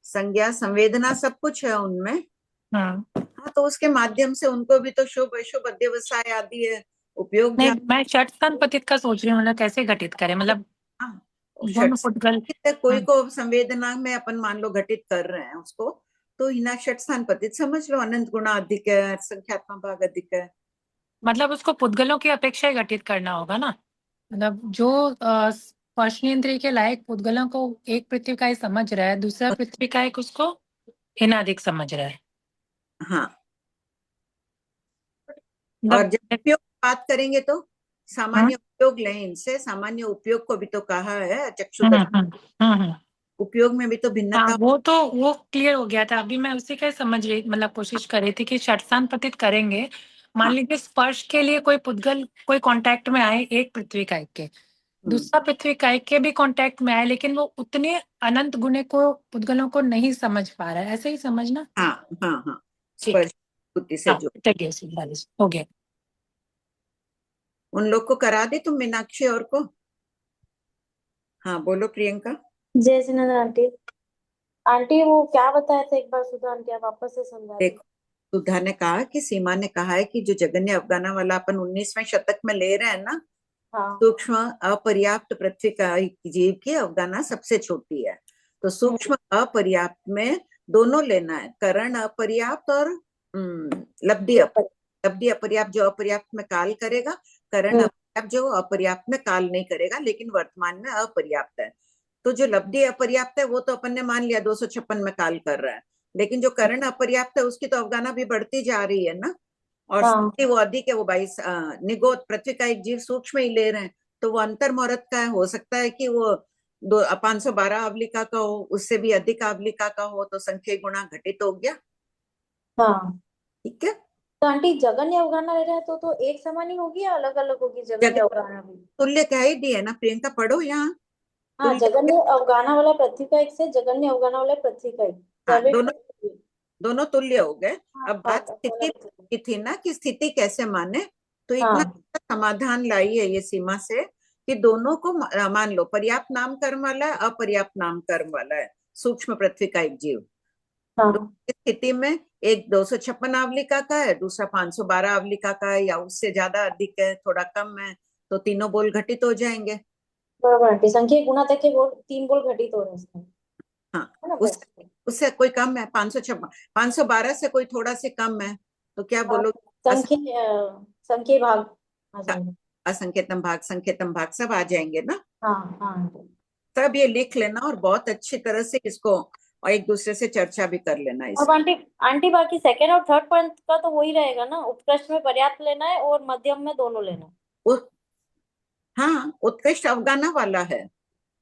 संज्ञा संवेदना सब कुछ है उनमें। हाँ, हाँ तो उसके माध्यम से उनको भी तो शुभ अशुभ अध्यवसाय आदि है, उपयोग भी नहीं मैं षटस्थान पतित का सोच रही हूँ, मतलब कैसे घटित करें, मतलब हाँ दोनों षट पुद्गल। कोई को संवेदना में अपन मान लो घटित कर रहे हैं उसको, तो हिना षट स्थान पतित समझ लो, अनंत गुणा अधिक है, संख्यात्मक भाग अधिक है। मतलब उसको पुद्गलों की अपेक्षा ही घटित करना होगा ना? मतलब जो स्पर्शनेंद्रिय के लायक पुद्गलों को एक पृथ्वी का ही समझ रहा है, दूसरा पृथ्वी का एक उसको हिनाधिक समझ रहा है। हाँ और जब मतलब उपयोग की बात करेंगे तो हम्म सामान्य उपयोग लें इनसे, सामान्य उपयोग को भी तो कहा है हम्म चक्षुदर्शन। हम्म हम्म। उपयोग में भी तो हाँ, भिन्नता। वो क्लियर हो गया था। अभी मैं उसी का ही समझ रही मतलब कोशिश कर रही थी कि षटस्थान पतित करेंगे, मान हाँ लीजिए स्पर्श के लिए कोई पुद्गल कोई कांटेक्ट में आए एक पृथ्वी काइक के, हम्म, दूसरा पृथ्वी काइक के भी कांटेक्ट में आए, लेकिन वो उतने अनंत गुणे को पुद्गलों को नहीं समझ पा रहा है, ऐसे ही समझना। हाँ हाँ हाँ ठीक। स्पर्श बुद्धि से हाँ, जो चलिए सिंपल हो गया। उन लोग को करा दे तुम मीनाक्षी और को। हाँ बोलो प्रियंका। जय सिन्हा आंटी। आंटी वो क्या बताया था एक बार सुधा आंटी, आप वापस से समझा दीजिए। देखो सुधा ने कहा कि सीमा ने कहा है कि जो जगन्य अफगाना वाला अपन 19वें शतक में ले रहे हैं ना, हाँ। सूक्ष्म अपर्याप्त पृथ्वी का जीव की अवगाना सबसे छोटी है। तो सूक्ष्म अपर्याप्त में दोनों लेना है, करण अपर्याप्त और लब्धि लब्धि अपर्याप्त, जो अपर्याप्त में काल करेगा, करण अपर्याप्त जो अपर्याप्त में काल नहीं करेगा लेकिन वर्तमान में अपर्याप्त है। तो जो लब्धि अपर्याप्त है वो तो अपन ने मान लिया 256 में काल कर रहा है, लेकिन जो करण अपर्याप्त है उसकी तो अवगाना भी बढ़ती जा रही है ना। और हाँ स्थिति वो अधिक है, वो 22 निगोद पृथ्वी का एक जीव सूक्ष्म ही ले रहे हैं, तो वो अंतर मुहूर्त का हो सकता है कि वो 512 आवलिका का हो, उससे भी अधिक आवलिका का हो, तो संख्या गुणा घटित हो गया। हाँ। ठीक है। तो आंटी जगन्य अवगाहना ले रहे हैं तो एक समान ही होगी या अलग अलग होगी जगन्य जगह अवगाहना भी? तुल्य कह ही दिए ना प्रियंका, पढ़ो यहाँ हाँ, तुल्य। जगन्य अवगाहना वाला पृथ्वी का एक से जगन्य अवगाहना वाला पृथ्वी का एक, हाँ सर्वे दोनों दोनों तुल्य हो गए। हाँ अब हाँ बात स्थिति की थी ना कि स्थिति कैसे माने, तो इतना हाँ अच्छा समाधान लाई है ये सीमा से कि दोनों को मान लो पर्याप्त नाम कर्म वाला है, अपर्याप्त नाम कर्म वाला है सूक्ष्म पृथ्वी का एक जीव। हाँ। दोनों की स्थिति में एक 256 आवलिका का है, दूसरा 512 आवलिका का है, या उससे ज्यादा अधिक है थोड़ा कम है, तो तीनों बोल घटित हो जाएंगे। बराबर आंटी, संख्या गुणा तक के बोल 3 बोल घटित हो रहे हैं इसमें, हाँ है ना उस बस। उससे कोई कम है 556, 512 से कोई थोड़ा से कम है, तो क्या हाँ, बोलोगे? संख्या भाग आ जाएंगे। असंकेतम भाग संकेतम भाग सब आ जाएंगे ना। हाँ हाँ आंटी। सब ये लिख लेना और बहुत अच्छी तरह से इसको और एक दूसरे से चर्चा भी कर लेना और इस आंटी आंटी बाकी सेकेंड और थर्ड पॉइंट का तो वही रहेगा ना, उत्कृष्ट में पर्याप्त लेना है और मध्यम में दोनों लेना है। हाँ उत्कृष्ट अवगाना वाला है।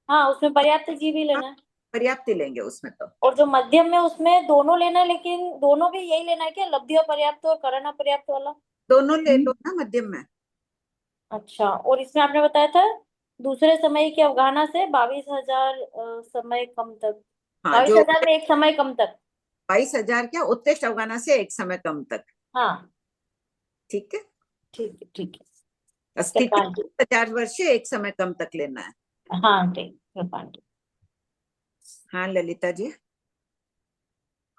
हाँ, उसमें पर्याप्त जीव ही हाँ, लेना है। पर्याप्त ही लेंगे उसमें तो। और जो मध्यम में उसमें दोनों लेना है, लेकिन दोनों भी यही लेना है क्या, लब्धि अपर्याप्त और करण अपर्याप्त वाला? दोनों ले लो ना मध्यम में। अच्छा, और इसमें आपने बताया था दूसरे समय की अवगाहना से 22,000 समय कम तक, हाँ बाईस जो हजार में एक समय कम तक। 22,000 क्या उत्कृष्ट अवगाना से एक समय कम तक। हाँ ठीक है। ठीक है ठीक है स्थिति कृपा आंटी। 1000 वर्ष से एक समय कम तक लेना है। हाँ आंटी, कृपा आंटी। हाँ ललिता जी।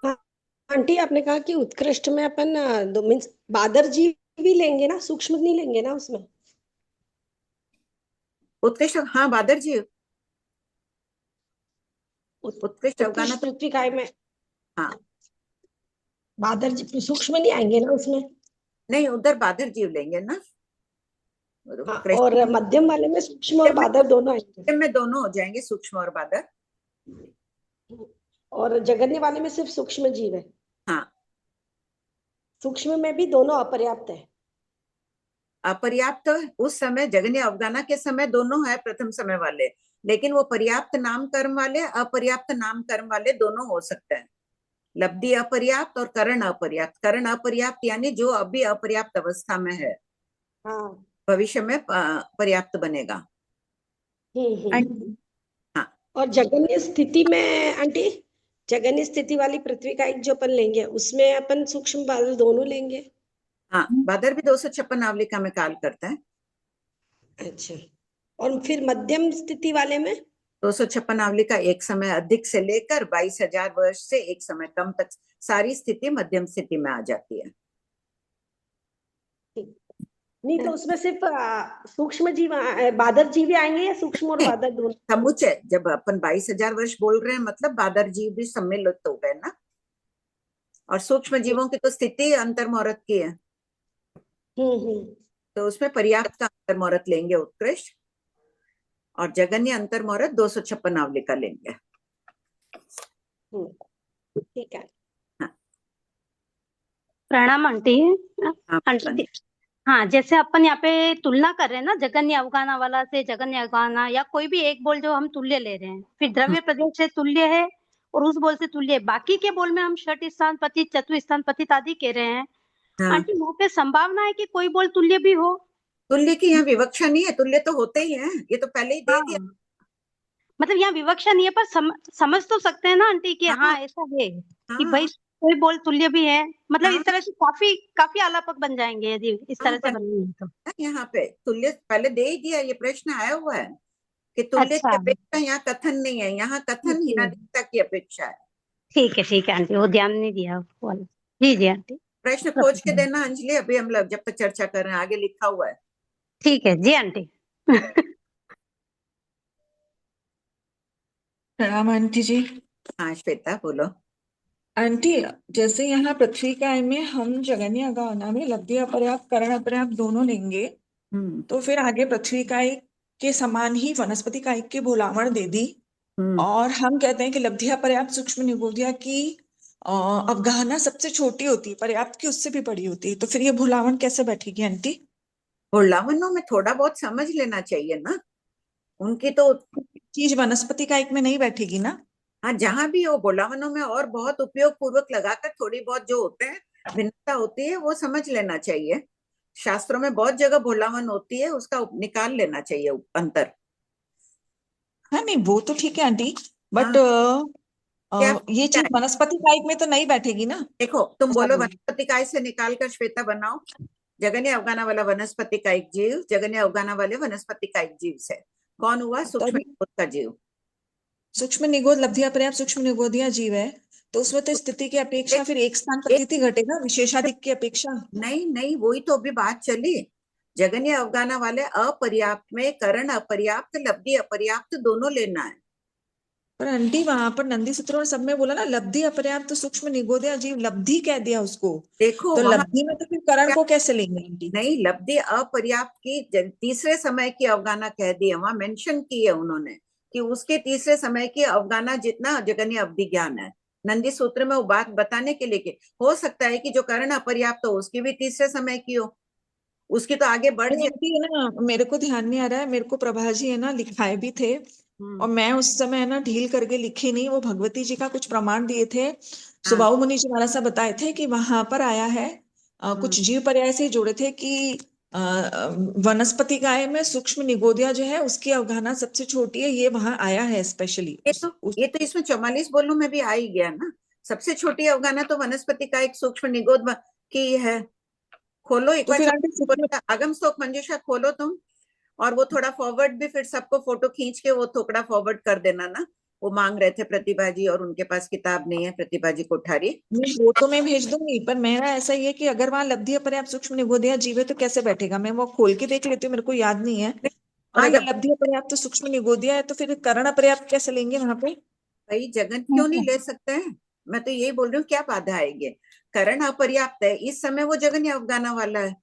हाँ आंटी, आपने कहा कि उत्कृष्ट में अपन मीन्स बादर जीव भी लेंगे ना, सूक्ष्म नहीं लेंगे ना उसमें? उत्कृष्ट, हाँ बादर जीव, उत्कृष्ट अवगाना उत्कृष्ट पृथ्वी काय में हाँ बादर सूक्ष्म नहीं आएंगे ना उसमें? नहीं, उधर बादर जीव लेंगे ना। हाँ, कृष्ण और मध्यम वाले में सूक्ष्म और बादर दोनों आएंगे, में दोनों हो जाएंगे, सूक्ष्म और बादर। और जगन्य वाले में सिर्फ सूक्ष्म जीव है। हाँ, सूक्ष्म में भी दोनों अपर्याप्त है। अपर्याप्त उस समय जगन्य अवगाना के समय दोनों है, प्रथम समय वाले, लेकिन वो पर्याप्त नाम कर्म वाले, अपर्याप्त नाम कर्म वाले दोनों हो सकते हैं। लब्धि अपर्याप्त और करण अपर्याप्त। करण अपर्याप्त यानी जो अभी अपर्याप्त अवस्था में है, हाँ, भविष्य में पर्याप्त बनेगा। हाँ, और जगन्य स्थिति में आंटी, जगन्य स्थिति वाली पृथ्वी का एक जो अपन लेंगे उसमें अपन सूक्ष्म बादल दोनों लेंगे। हाँ, बादर भी 256 नावलिका में काल करता है। अच्छा, और फिर मध्यम स्थिति वाले में 256 नावलिका एक समय अधिक से लेकर 22,000 वर्ष से एक समय कम तक सारी स्थिति मध्यम स्थिति में आ जाती है। नहीं तो उसमें सिर्फ सूक्ष्म जीव बादर जीव ही आएंगे या सूक्ष्म और बादर दोनों? समुच्चय, जब अपन 22,000 वर्ष बोल रहे हैं मतलब बादर जीव भी सम्मिलित हो गए ना, और सूक्ष्म जीवों की तो स्थिति अंतर्मुहूर्त की है, तो उसमें पर्याप्त का अंतर्मुहूर्त लेंगे उत्कृष्ट, और जगन्य अंतर्मुहूर्त 256 नावलिका लेंगे। ठीक है। प्रणाम आंटी। हाँ, आंटी हाँ, जैसे अपन यहाँ पे तुलना कर रहे हैं ना जगन्य अवगाना वाला से, जगन्य अवगाना या कोई भी एक बोल जो हम तुल्य ले रहे हैं, फिर द्रव्य प्रदेश से तुल्य है और उस बोल से तुल्य है, बाकी के बोल में हम षट स्थान पतित, चतुर स्थान पतित आदि कह रहे हैं। हाँ। आंटी यहाँ पे संभावना है कि कोई बोल तुल्य भी हो? तुल्य की यहाँ विवक्षा नहीं है, तुल्य तो होते ही हैं, ये तो पहले ही दे दिया। मतलब यहाँ विवक्षा नहीं है, पर समझ तो सकते हैं ना आंटी कि हाँ ऐसा है कि भाई कोई बोल तुल्य भी है, मतलब इस तरह से काफी काफी आलापक बन जाएंगे यदि इस तरह से बनेंगे तो। यहाँ पे तुल्य पहले दे ही दिया, ये प्रश्न आया हुआ है कि तुल्य की अपेक्षा यहाँ कथन नहीं है, यहाँ कथन हीनाधिकता की अपेक्षा है। ठीक है आंटी, वो ध्यान नहीं दिया वाला। जी जी आंटी, प्रश्न खोज के देना अंजलि, अभी हम लोग जब तक चर्चा कर रहे हैं, आगे लिखा हुआ है। ठीक है जी आंटी। प्रणाम आंटी जी। हाँ श्वेता बोलो। आंटी, जैसे यहाँ पृथ्वी काय में हम जगन्य अवगाना में लब्धि अपर्याप्त करण अपर्याप्त दोनों लेंगे, तो फिर आगे पृथ्वी काय के समान ही वनस्पति काय के भोलावण दे दी, और हम कहते हैं कि लब्धि अपर्याप्त सूक्ष्म निगोदिया की अवगाहना सबसे छोटी होती है, पर्याप्त की उससे भी बड़ी होती है, तो फिर ये भोलावण कैसे बैठेगी आंटी? भोलावनों में थोड़ा बहुत समझ लेना चाहिए ना, उनकी तो चीज वनस्पति काय में नहीं बैठेगी ना। हाँ, जहां भी हो भोलावनों में और बहुत उपयोग पूर्वक लगाकर थोड़ी बहुत जो होते हैं भिन्नता होती है वो समझ लेना चाहिए। शास्त्रों में बहुत जगह भोलावन होती है, उसका निकाल लेना चाहिए अंतर। हाँ नहीं वो तो ठीक है आंटी, बट ये चीज वनस्पति काय में तो नहीं बैठेगी ना। देखो तुम बोलो वनस्पति काय से निकाल कर श्वेता बनाओ, जगन्य अवगाना वाला वनस्पति कायिक जीव, जगन्य अवगाना वाले वनस्पति कायिक जीव से कौन हुआ? सूक्ष्म निगोद का जीव। सूक्ष्म निगोद लब्धि अपर्याप्त सूक्ष्म निगोदिया जीव है, तो उसमें तो स्थिति की अपेक्षा फिर एक स्थान प्रतीति घटेगा विशेषाधिक की अपेक्षा। नहीं, वही तो अभी बात चली। जगन्य अवगाना वाले अपर्याप्त में करण अपर्याप्त, लब्धि अपर्याप्त दोनों लेना है। पर आंटी वहां पर नंदी सूत्रों सब में बोला ना लब्धि अपर्याप्त सूक्ष्म निगोदिया जीव, लब्धि कह दिया उसको, देखो तो लब्धि में तो फिर करण को कैसे लेंगे आंटी? नहीं, लब्धि अपर्याप्त की तीसरे समय की अवगाना कह दी है, वहां मेंशन की है उन्होंने कि उसके तीसरे समय की अवगाना जितना जगन्य अवधि ज्ञान है। नंदी सूत्र में वो बात बताने के लिए हो सकता है कि जो करण अपर्याप्त हो उसकी भी तीसरे समय की हो, उसकी तो आगे बढ़ जाती है ना। मेरे को ध्यान नहीं आ रहा है, मेरे को प्रभा जी है ना लिखाए भी थे, और मैं उस समय है ना ढील करके लिखी नहीं, वो भगवती जी का कुछ प्रमाण दिए थे, सुबाहु मुनि जी महाराज साहब बताए थे कि वहां पर आया है, कुछ जीव पर्याय से जोड़े थे कि वनस्पति काय में सूक्ष्म निगोदिया जो है उसकी अवगाहना सबसे छोटी है, ये वहां आया है स्पेशली। ये तो इसमें 44 बोलों में भी आ ही गया ना, सबसे छोटी अवगाहना तो वनस्पति का एक सूक्ष्म निगोद की है। खोलो एक बार आगम स्तोक मंजूषा खोलो तुम, और वो थोड़ा फॉरवर्ड भी, फिर सबको फोटो खींच के वो थोड़ा फॉरवर्ड कर देना ना, वो मांग रहे थे प्रतिभा जी और उनके पास किताब नहीं है, प्रतिभा जी कोठारी। वो तो मैं भेज दूंगी, पर मेरा ऐसा ही है कि अगर वहां लब्धि अपर्याप्त सूक्ष्म निगोदिया जीव है तो कैसे बैठेगा? मैं वो खोल के देख लेती हूँ, मेरे को याद नहीं है। और हाँ, अगर लब्धि अपर्याप्त तो सूक्ष्म निगोदिया है तो फिर करण अपर्याप्त कैसे लेंगे वहां पे? भाई जगन क्यों नहीं ले सकते हैं? मैं तो यही बोल रही हूँ, क्या बाधा आएगी? करण अपर्याप्त है इस समय, वो जगन या अवगाना वाला है।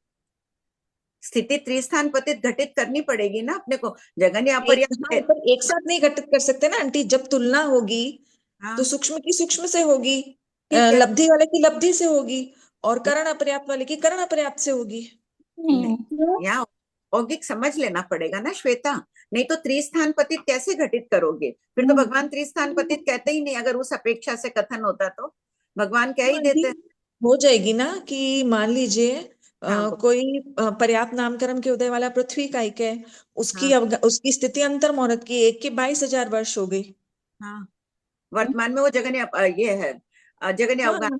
स्थिति त्रिस्थान पतित घटित करनी पड़ेगी ना अपने को, जगन या अपर्याप्त है। पर एक साथ नहीं घटित कर सकते ना आंटी, जब तुलना होगी हाँ तो सूक्ष्म की सूक्ष्म से होगी, ठीक है। लब्धि वाले की लब्धि से होगी, और करण अपर्याप्त वाले की करण अपर्याप्त से होगी। नहीं, यहाँ औगिक समझ लेना पड़ेगा ना श्वेता, नहीं तो त्रिस्थान पतित कैसे घटित करोगे? फिर तो भगवान त्रिस्थान पतित कहते ही नहीं, अगर उस अपेक्षा से कथन होता तो भगवान कह ही देते। हो जाएगी ना कि मान लीजिए हाँ कोई पर्याप्त नामकरण के उदय वाला पृथ्वी कायिक है, उसकी हाँ उसकी स्थिति अंतर मुहूर्त की एक की 22,000 वर्ष हो गई। हाँ, वर्तमान में वो जगन ये है, जगन या अवगान।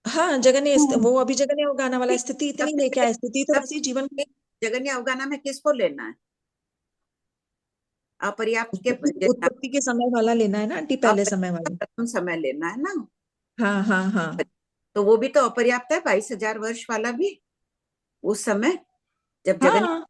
हाँ हाँ, जगन्य वो अभी जगन्य अवगाना वाला स्थिति इतनी लेके आए, स्थिति तो वैसी जीवन जगन या अवगाना में किसको लेना है? अपर्याप्त के उत्पत्ति के समय वाला लेना है ना आंटी, पहले समय वाला। प्रथम समय लेना है ना, हाँ हाँ हाँ, तो वो भी तो अपर्याप्त है, 22,000 वर्ष वाला भी उस समय जब जगन। हाँ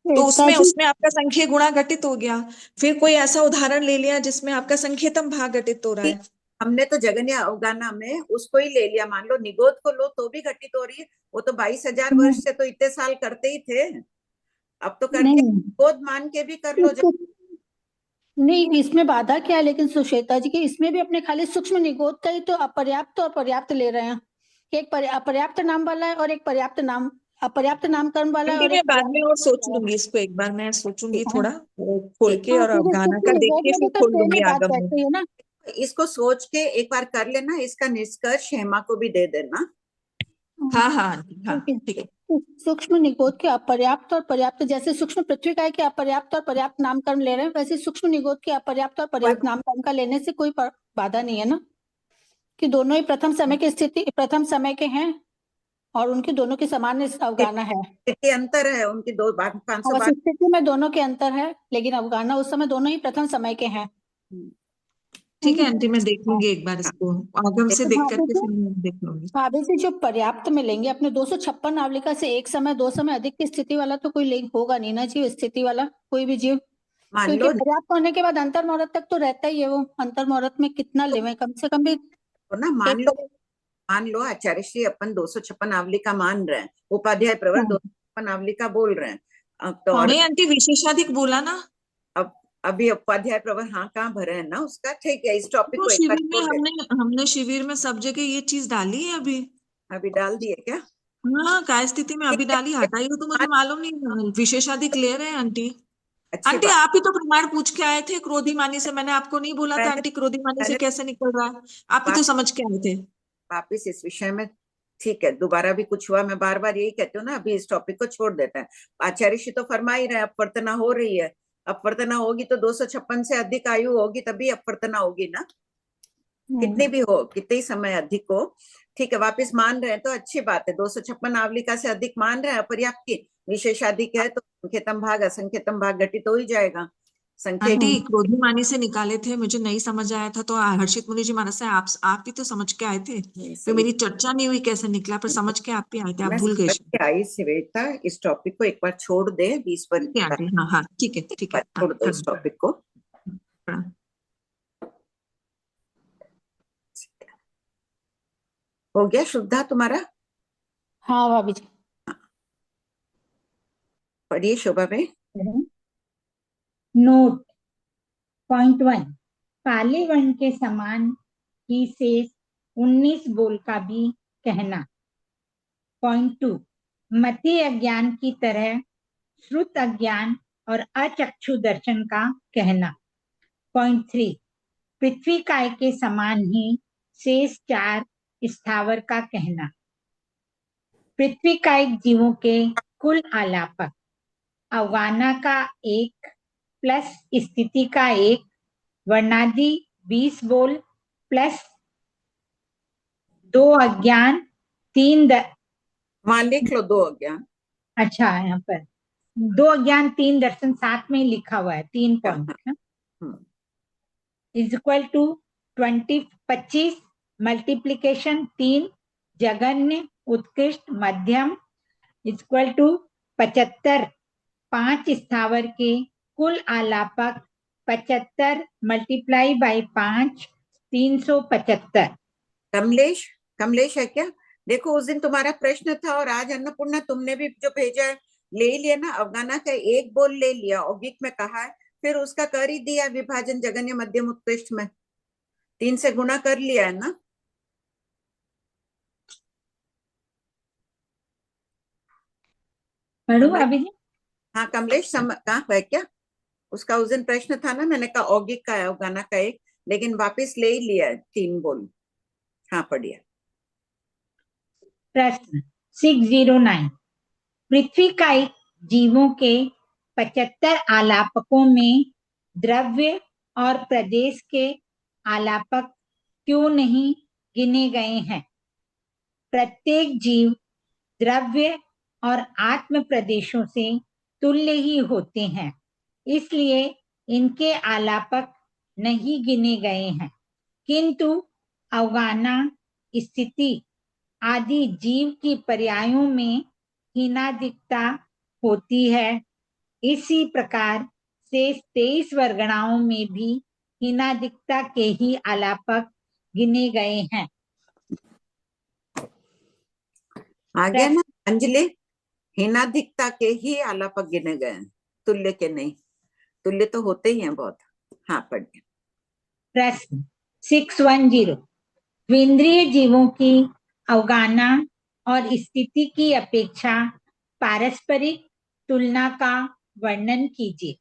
तो उसमें उसमें आपका संख्य गुणा घटित हो गया। फिर कोई ऐसा उदाहरण ले लिया जिसमें आपका संख्यतम भाग घटित हो रहा है। हमने तो जगन या अवगाना में उसको ही ले लिया, मान लो निगोद को लो तो भी घटित हो रही है, वो तो 22,000 वर्ष से तो इतने साल करते ही थे, अब तो करते नहीं निगोद मान के भी कर लो। नहीं, इसमें बाधा क्या है? लेकिन सुश्वेता जी के इसमें भी अपने खाली सूक्ष्म निगोद का ही तो अपर्याप्त और पर्याप्त ले रहे हैं। एक अपर्याप्त नाम वाला है और एक पर्याप्त नाम, अपर्याप्त नामकरण वाला है आंटी और मैं एक बाद पर्याप्त में और सोच वाला है। लूंगी इसको, एक बार मैं सोचूंगी ठीक थोड़ा खोल ठीक, के, और क्योंकि अवगाना सूक्ष्म का देख निगोद के में फिर भी तो खोल सेम ही दूंगी बात आगम में। बैठती है ना। इसको सोच के एक बार कर लेना, इसका निष्कर्ष हेमा को भी दे देना। हाँ हाँ आंटी, हाँ ठीक है। सूक्ष्म निगोद के अपर्याप्त और पर्याप्त, जैसे सूक्ष्म पृथ्वी काय के अपर्याप्त और पर्याप्त नामकरण ले रहे हैं, वैसे सूक्ष्म निगोद के अपर्याप्त और पर्याप्त नामकरण का लेने से कोई बाधा नहीं है ना, कि दोनों ही प्रथम समय की स्थिति, प्रथम समय के हैं और उनके दोनों की समान अवगाना है। स्थिति अंतर है उनकी, 500 बस स्थिति में दोनों के अंतर है, लेकिन अवगाना उस समय दोनों ही प्रथम समय के हैं। ठीक है आंटी, मैं देख लूंगी एक बार इसको, आगम से देख भाभी करके जी, फिर मैं देख लूंगी। भाभी जी जो पर्याप्त में लेंगे अपने 256 नावलिका से एक समय दो समय अधिक की स्थिति वाला तो कोई होगा नहीं ना जीव, स्थिति वाला कोई भी जीव, मान क्योंकि लो पर्याप्त होने के बाद अंतर मुहूर्त तक तो रहता ही है। वो अंतर मुहूर्त में कितना लेवे, कम से कम भी तो ना, मान लो आचार्य श्री अपन 256 आवली का मान रहे हैं, उपाध्याय प्रवर 256 आवली का बोल रहे हैं, अब तो और नहीं आंटी, विशेषाधिक बोला ना। अब अभी उपाध्याय प्रवर हाँ कहाँ भरे हैं ना उसका, ठीक है, इस टॉपिक तो को एक बार शिविर में छोड़ देते हमने शिविर में सब जगह ये चीज डाली है अभी। अभी डाल दिए क्या? हाँ, काय स्थिति में अभी डाली, हटाई हो तो मुझे मालूम नहीं, विशेषाधिक ले रहे हैं आंटी। अच्छी आंटी बात। आप ही तो प्रमाण पूछ के आए थे क्रोधिमानी से, मैंने आपको नहीं बोला था मैंने आंटी क्रोधिमानी से मैंने कैसे निकल रहा है, आप ही तो समझ के आए थे। वापिस इस विषय में, ठीक है, दोबारा भी कुछ हुआ, मैं बार बार यही कहती हूँ ना, अभी इस टॉपिक को छोड़ देते हैं। आचार्य श्री तो फरमा ही रहे हैं, अपवर्तना हो रही है, अपवर्तना होगी तो 256 से अधिक आयु होगी तभी अपवर्तना होगी ना, कितनी भी हो, कितने ही समय अधिक हो, ठीक है, वापिस मान रहे हैं तो अच्छी बात है। 256 आवलिका से अधिक मान रहे हैं, अपर्याप्त की विशेषाधिक है तो संख्यतम भाग असंख्यतम भाग घटित हो ही जाएगा। संख्या आंटी क्रोधिमानी से निकाले थे, मुझे नहीं समझ आया था तो हर्षित मुनि जी मानस से आप ही तो समझ के आए थे, फिर मेरी चर्चा नहीं हुई कैसे निकला, पर समझ के आप ही आए थे, आप मैं भूल गए। समझ के आई श्वेता, इस टॉपिक को एक बार छोड़ दे, 20 पर ठीक है आंटी, हाँ हाँ ठीक है ठीक है, छोड़ दो इस टॉपिक को। हो गया शुद्धा तुम्हारा? हाँ भाभी जी। पढ़िए शोभा में। नोट पॉइंट 1, पाली वर्ण के समान ही शेष 19 बोल का भी कहना। पॉइंट 2, मति अज्ञान की तरह श्रुत अज्ञान और अचक्षु दर्शन का कहना। पॉइंट 3, पृथ्वी काय के समान ही शेष 4 स्थावर का कहना। पृथ्वी कायिक जीवों के कुल आलापक अवगाना का 1 प्लस स्थिति का 1, वर्णादि 20 बोल प्लस 2 अज्ञान 3 वहां लिख लो 2 अज्ञान। अच्छा, यहाँ पर 2 अज्ञान 3 दर्शन साथ में लिखा हुआ है, 3 point is equal to 25 multiplication 3 जघन्य उत्कृष्ट मध्यम इज इक्वल टू 75 5 स्थावर के कुल आलापक 75 मल्टीप्लाई बाई 5 375। कमलेश, कमलेश है क्या? देखो उस दिन तुम्हारा प्रश्न था और आज अन्नपूर्णा तुमने भी जो भेजा है ले ही लिया ना। अवगाना का एक बोल ले लिया, औगिक में कहा है, फिर उसका कर ही दिया विभाजन जगन्य मध्यम उत्कृष्ट में, 3 से गुणा कर लिया है ना। पढ़ू कमलेश, अभी जी? हाँ कमलेश कहाँ है क्या? उसका उस दिन प्रश्न था ना, मैंने कहा औगिक का है अवगाना का एक, लेकिन वापिस ले ही लिया है 3 बोल। हाँ पढ़िए। प्रश्न 609। पृथ्वी कायिक जीवों के 75 आलापकों में द्रव्य और प्रदेश के आलापक क्यों नहीं गिने गए हैं? प्रत्येक जीव द्रव्य और आत्म प्रदेशों से तुल्य ही होते हैं, इसलिए इनके आलापक नहीं गिने गए हैं, किंतु अवगाना, स्थिति आदि जीव की पर्यायों में हीनादिकता होती है। इसी प्रकार से 23 वर्गणाओं में भी हीनादिकता के ही आलापक गिने गए हैं। आ गया ना अंजलि? हीनाधिकता के ही आलापक गिने गए हैं, तुल्य के नहीं। तुल्य तो होते ही हैं बहुत। हाँ पढ़िए। प्रश्न 610। द्विंद्रिय जीवों की अवगाना और स्थिति की अपेक्षा पारस्परिक तुलना का वर्णन कीजिए।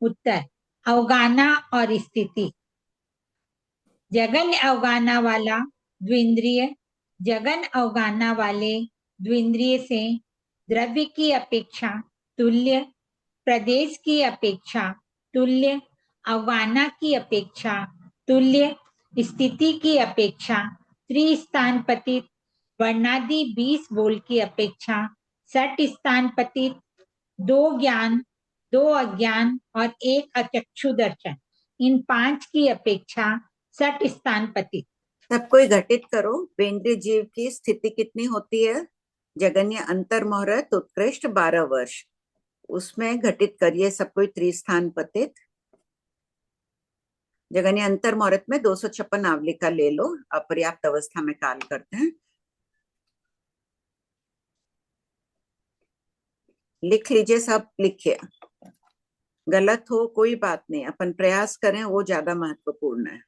उत्तर: अवगाना और स्थिति। जगन अवगाना वाला द्विंद्रिय जगन अवगाना वाले द्विंद्रिय से द्रव्य की अपेक्षा तुल्य, प्रदेश की अपेक्षा तुल्य, अवगाना की अपेक्षा तुल्य, स्थिति की अपेक्षा त्रिस्थानपतित, वर्णादि 20 बोल की अपेक्षा 60 स्थानपतित, 2 ज्ञान, 2 अज्ञान और 1 अचक्षु दर्शन, इन 5 की अपेक्षा 60 स्थानपतित। सब कोई घटित करो। वेंद्रिय जीव की स्थिति कितनी होती है? जगन्य अंतर मुहूर्त उत्कृष्ट 12 वर्ष, उसमें घटित करिए सब कोई त्रिस्थान पतित। जगन्य अंतर मुहूर्त में 256 आवलिका ले लो, अपर्याप्त अवस्था में काल करते हैं। लिख लीजिए, सब लिखिए। गलत हो कोई बात नहीं, अपन प्रयास करें, वो ज्यादा महत्वपूर्ण है।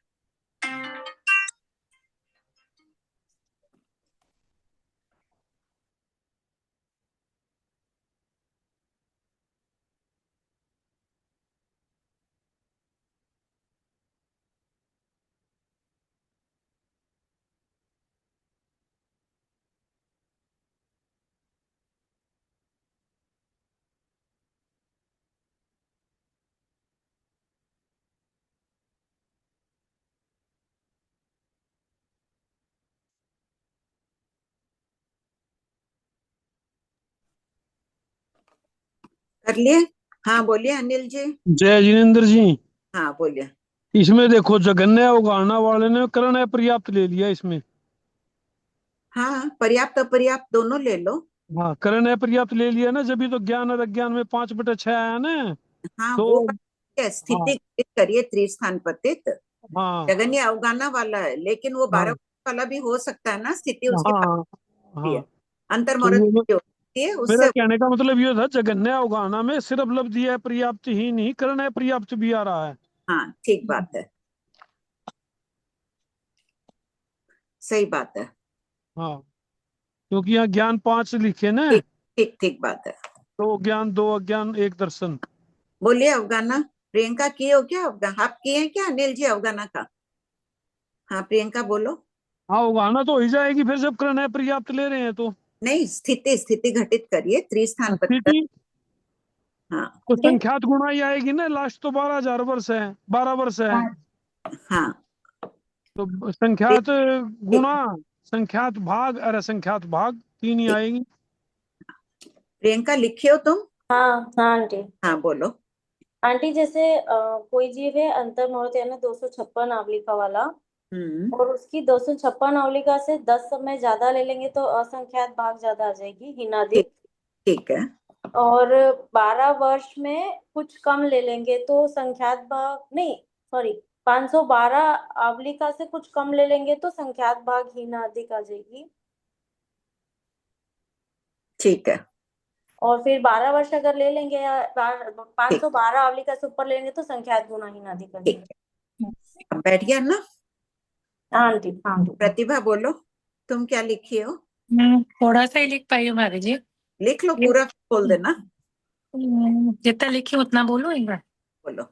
कर लिए? हाँ बोलिए अनिल जी। जय जिनेन्द्र जी। हाँ बोलिए। इसमें देखो जगन्य अवगाहना वाले ने करण पर्याप्त ले लिया इसमें। हाँ पर्याप्त अपर्याप्त दोनों ले लो। हाँ करण पर्याप्त ले लिया ना, जब भी तो ज्ञान और अज्ञान में 5/6 आया ना। हाँ तो वो स्थिति हाँ करिए त्रिस्थान पतित। हाँ जगन्य अवगाना वाला है, लेकिन वो 12 हाँ वाला भी हो सकता है ना, स्थिति उसके पास हाँ भी है। हाँ। अंतर तो मुहूर्त ये भी होती है मेरा उससे। कहने का मतलब ये था, जगन्य अवगाहना में सिर्फ लब्धि है पर्याप्त ही नहीं, करण पर्याप्त भी आ रहा है। हाँ ठीक बात है, सही बात है। हाँ क्योंकि यहाँ ज्ञान 5 लिखे ना, ठीक ठीक ठीक बात है। 2 ज्ञान 2 अज्ञान 1 दर्शन। बोलिए अवगाना। प्रियंका किए हो क्या आप किए हैं क्या अनिल जी अवगाना का? हाँ प्रियंका बोलो। हाँ अवगाहना तो हो ही जाएगी फिर, जब करण पर्याप्त ले रहे हैं तो। नहीं, स्थिति स्थिति घटित करिए त्रिस्थान पतित। स्थिति हाँ तो संख्यात गुणा ही आएगी ना, लास्ट तो 12,000 वर्ष है, 12 वर्ष है। हाँ तो संख्यात गुणा संख्यात भाग, अरे संख्यात भाग 3 ही आएगी। प्रियंका लिखियो तुम। हाँ हाँ आंटी। हाँ बोलो। आंटी जैसे कोई जीव है अंतर मुहूर्त यानी 256 आवलिका वाला, और उसकी 256 आवलिका से 10 समय ज्यादा ले लेंगे तो असंख्यात भाग ज्यादा आ जाएगी ठीक हीनादिक। ठीक है। और 12 वर्ष में कुछ कम ले लेंगे तो संख्यात भाग नहीं, सॉरी, 512 आवलिका से कुछ कम ले लेंगे तो संख्यात भाग हीन अधिक आ जाएगी। ठीक है। और फिर 12 वर्ष अगर ले लेंगे या 512 आवलिका से ऊपर लेंगे तो संख्यात गुणा हीन अधिक आ जाएगी। अब बैठ गया ना? हाँ आंटी, हाँ आंटी। प्रतिभा बोलो, तुम क्या लिखी हो? थोड़ा सा ही लिख पाई हूँ भाभी जी। लिख लो, पूरा बोल देना। जितना लिखी उतना बोलो एक बार। बोलो।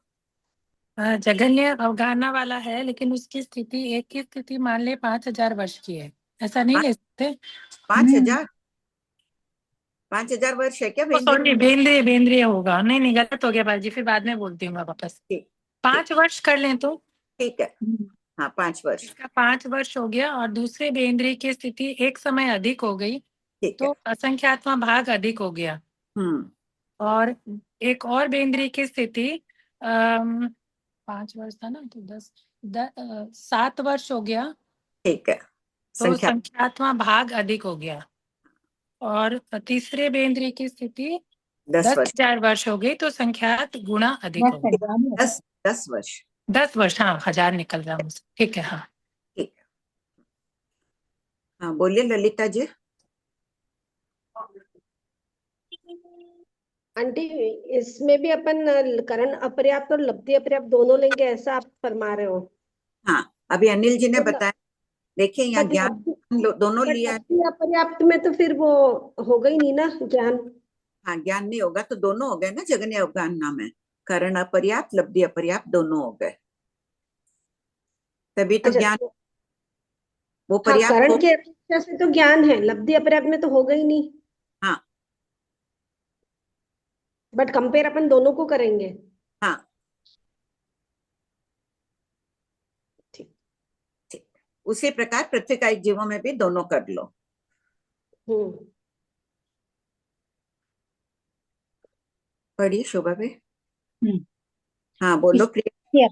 जघन्य अवगाहना वाला है, लेकिन उसकी स्थिति एक की स्थिति मान ले 5000 वर्ष की है, ऐसा नहीं ले सकते? 5000? 5000 वर्ष है क्या? सॉरी, बेंद्रिय होगा। नहीं गलत हो गया भाई जी, फिर बाद में बोलती हूँ मैं वापस। 5 वर्ष कर लें तो ठीक है। हाँ, 5 वर्ष। इसका 5 वर्ष हो गया और दूसरे बेंद्रिय की स्थिति एक समय अधिक हो गई तो असंख्यात्मा भाग अधिक हो गया। और एक और बेंद्रिय की स्थिति 5 वर्ष था ना, तो 7 वर्ष हो गया। ठीक है। तो संख्यात्मा भाग अधिक हो गया। और तीसरे बेंद्रिय की स्थिति 10,000 वर्ष हो गई तो संख्यात गुणा अधिक हो गई। 10 वर्ष। 10 वर्ष, हाँ 1000 निकल रहा मुझसे। ठीक है। हाँ ठीक है। हाँ बोलिए ललिता जी। आंटी, इसमें भी अपन करण अपर्याप्त और लब्धि अपर्याप्त दोनों लेंगे, ऐसा आप फरमा रहे हो? हाँ, अभी अनिल जी ने बताया। देखिए यहाँ ज्ञान दोनों लिया है। लब्धि अपर्याप्त में तो फिर वो होगा ही नहीं ना ज्ञान। हाँ, ज्ञान नहीं होगा तो दोनों हो गए ना जगन्य अवगाहना में। करण अपर्याप्त, लब्धि अपर्याप्त दोनों हो गए, तभी तो ज्ञान वो पर्याप्त। करण के अपेक्षा से तो ज्ञान है, लब्धि अपर्याप्त में तो होगा ही नहीं। हाँ, बट कंपेयर अपन दोनों को करेंगे। हाँ ठीक। उसी प्रकार पृथ्वी का एक जीवों में भी दोनों कर लो। पढ़िए शोभा भी। हाँ बोलो प्रिया।